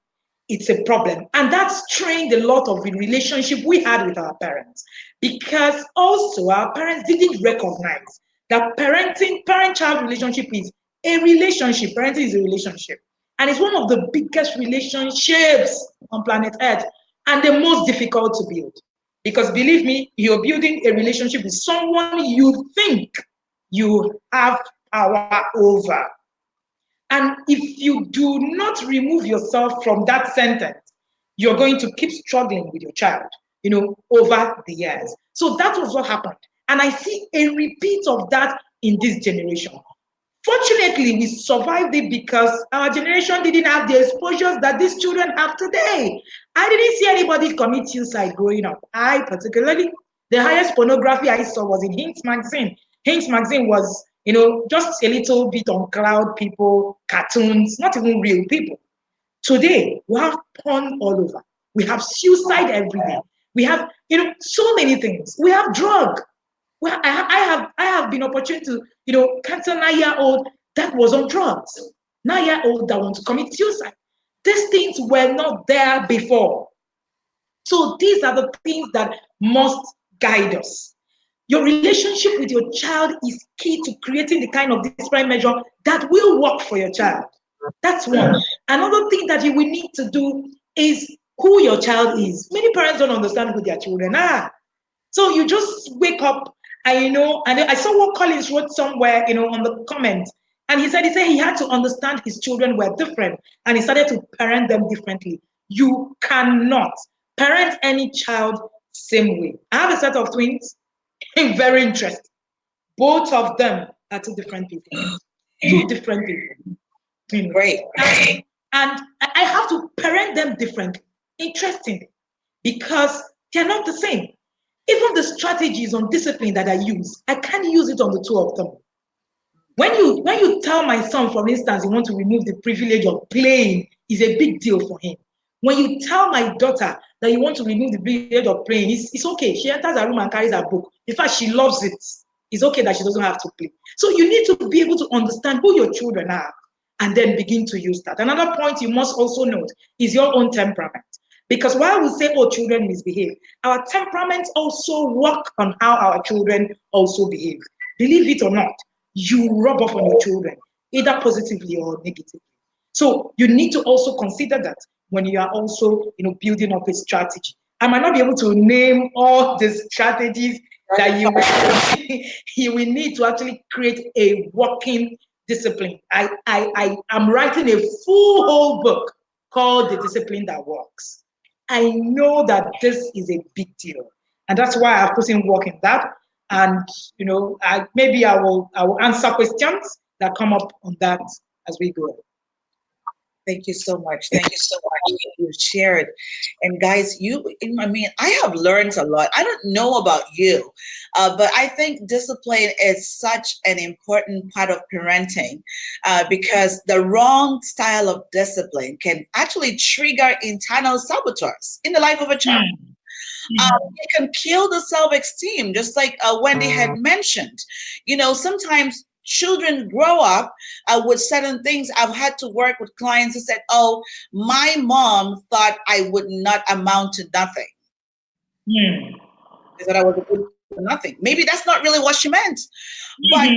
it's a problem. And that strained a lot of the relationship we had with our parents, because also our parents didn't recognize that parent-child relationship is a relationship. Parenting is a relationship. And it's one of the biggest relationships on planet Earth and the most difficult to build. Because believe me, you're building a relationship with someone you think you have power over. And if you do not remove yourself from that sentence, you're going to keep struggling with your child, over the years. So that was what happened. And I see a repeat of that in this generation. Fortunately, we survived it because our generation didn't have the exposures that these children have today. I didn't see anybody commit suicide growing up. Particularly, the highest pornography I saw was in Hinks magazine. Hinks magazine was, just a little bit on cloud people, cartoons, not even real people. Today, we have porn all over. We have suicide every day. We have, so many things. We have drug. Well, I have been opportunity to, cancel 9-year-old that was on drugs, 9-year-old that want to commit suicide. These things were not there before. So these are the things that must guide us. Your relationship with your child is key to creating the kind of discipline measure that will work for your child. That's one. Another thing that you will need to do is who your child is. Many parents don't understand who their children are. So you just wake up and and I saw what Collins wrote somewhere, on the comments. And he said he had to understand his children were different and he started to parent them differently. You cannot parent any child same way. I have a set of twins. Very interesting. Both of them are two different people. Two different people. Great. And I have to parent them differently. Interesting. Because they're not the same. Even the strategies on discipline that I use, I can't use it on the two of them. When you tell my son, for instance, you want to remove the privilege of playing, is a big deal for him. When you tell my daughter that you want to remove the privilege of playing, it's okay. She enters her room and carries her book. In fact, she loves it. It's okay that she doesn't have to play. So you need to be able to understand who your children are and then begin to use that. Another point you must also note is your own temperament. Because while we say, oh, children misbehave, our temperaments also work on how our children also behave. Believe it or not, you rub off on your children, either positively or negatively. So you need to also consider that when you are also, building up a strategy. I might not be able to name all the strategies that you will need to actually create a working discipline. I am writing a full whole book called The Discipline That Works. I know that this is a big deal, and that's why I've put in work in that. And maybe I will answer questions that come up on that as we go. Thank you so much. Thank you so much. You shared. And guys, I mean, I have learned a lot. I don't know about you, but I think discipline is such an important part of parenting because the wrong style of discipline can actually trigger internal saboteurs in the life of a child. It can kill the self-esteem, just like Wendy had mentioned. Sometimes children grow up with certain things. I've had to work with clients who said, "Oh, my mom thought I would not amount to nothing. Hmm. They thought I was good for nothing." Maybe that's not really what she meant. But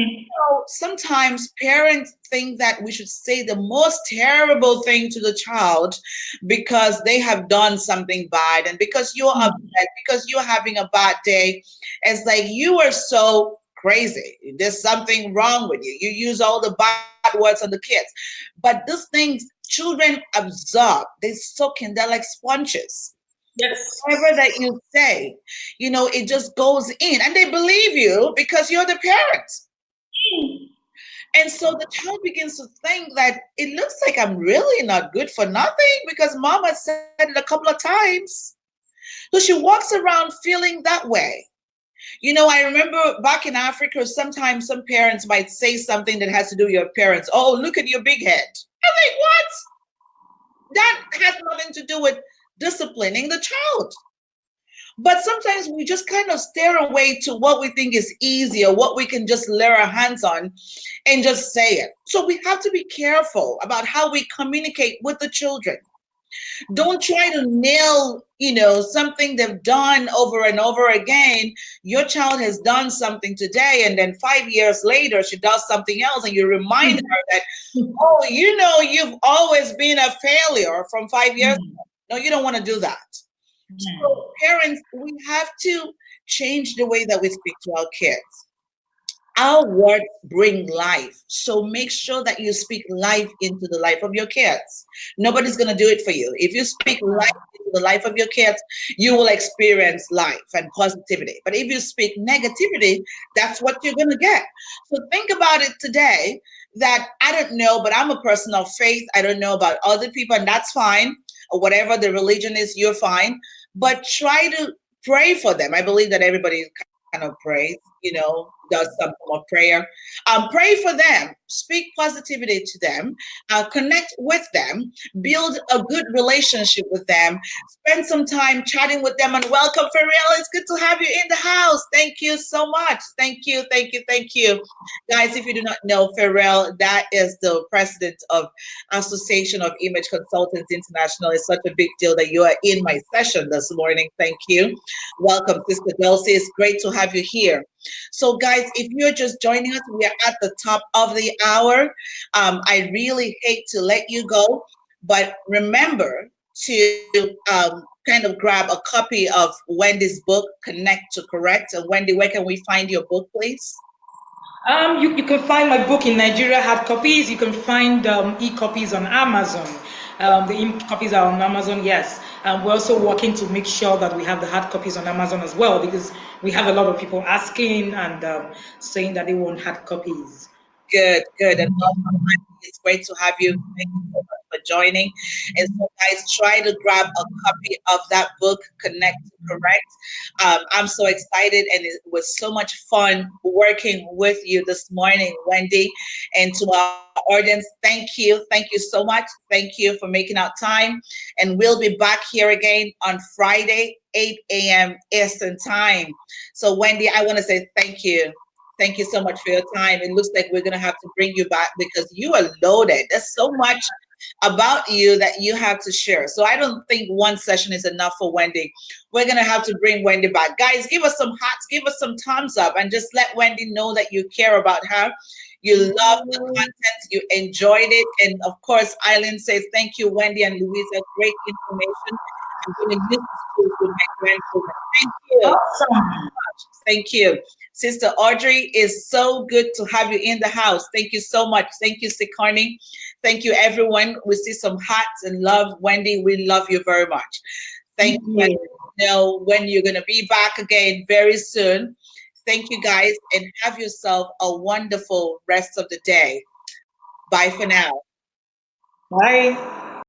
sometimes parents think that we should say the most terrible thing to the child because they have done something bad, and because you're upset, because you're having a bad day. It's like you are so crazy. There's something wrong with you. You use all the bad words on the kids. But these things children absorb, they soak in, they're like sponges. Yes. Whatever that you say, it just goes in and they believe you because you're the parent. And so the child begins to think that it looks like I'm really not good for nothing because mom has said it a couple of times. So she walks around feeling that way. I remember back in Africa, sometimes some parents might say something that has to do with your parents. "Oh, look at your big head." I'm like, what? That has nothing to do with disciplining the child. But sometimes we just kind of steer away to what we think is easy or what we can just lay our hands on and just say it. So we have to be careful about how we communicate with the children. Don't try to nail, something they've done over and over again. Your child has done something today, and then 5 years later, she does something else, and you remind her that, "Oh, you've always been a failure from 5 years ago." No, you don't want to do that. So, parents, we have to change the way that we speak to our kids. Our words bring life. So make sure that you speak life into the life of your kids. Nobody's going to do it for you. If you speak life into the life of your kids, you will experience life and positivity. But if you speak negativity, that's what you're going to get. So think about it today that I don't know, but I'm a person of faith. I don't know about other people, and that's fine. Or whatever the religion is, you're fine. But try to pray for them. I believe that everybody kind of prays, does some form of prayer. Pray for them, speak positivity to them, connect with them, build a good relationship with them, spend some time chatting with them, and welcome Farrell. It's good to have you in the house. Thank you so much. Thank you, thank you, thank you. Guys, if you do not know Farrell, that is the president of Association of Image Consultants International. It's such a big deal that you are in my session this morning. Thank you. Welcome, Sister Dulcie. It's great to have you here. So, guys, if you're just joining us, we are at the top of the hour. I really hate to let you go, but remember to kind of grab a copy of Wendy's book, Connect to Correct. And Wendy, where can we find your book, please? You can find my book in Nigeria, hard copies. You can find e-copies on Amazon. The e-copies are on Amazon, yes. We're also working to make sure that we have the hard copies on Amazon as well, because we have a lot of people asking and saying that they want hard copies. Good, good. And welcome. It's great to have you. Thank you so much for joining. And so, guys, try to grab a copy of that book, Connect to Correct. I'm so excited, and it was so much fun working with you this morning, Wendy. And to our audience, thank you. Thank you so much. Thank you for making out time. And we'll be back here again on Friday, 8 a.m. Eastern Time. So, Wendy, I want to say thank you. Thank you so much for your time. It looks like we're going to have to bring you back because you are loaded. There's so much about you that you have to share. So I don't think one session is enough for Wendy. We're going to have to bring Wendy back. Guys, give us some hearts, give us some thumbs up, and just let Wendy know that you care about her. You love the content, you enjoyed it. And of course, Eileen says, thank you, Wendy and Louisa. Great information. I'm going to use this tools with my grandchildren. Thank you. Awesome. Thank you. Sister Audrey, is so good to have you in the house. Thank you so much. Thank you, Sikarni. Thank you, everyone. We see some hearts and love. Wendy, we love you very much. Thank Thank you. I you. know when you're going to be back again very soon. Thank you, guys, and have yourself a wonderful rest of the day. Bye for now. Bye.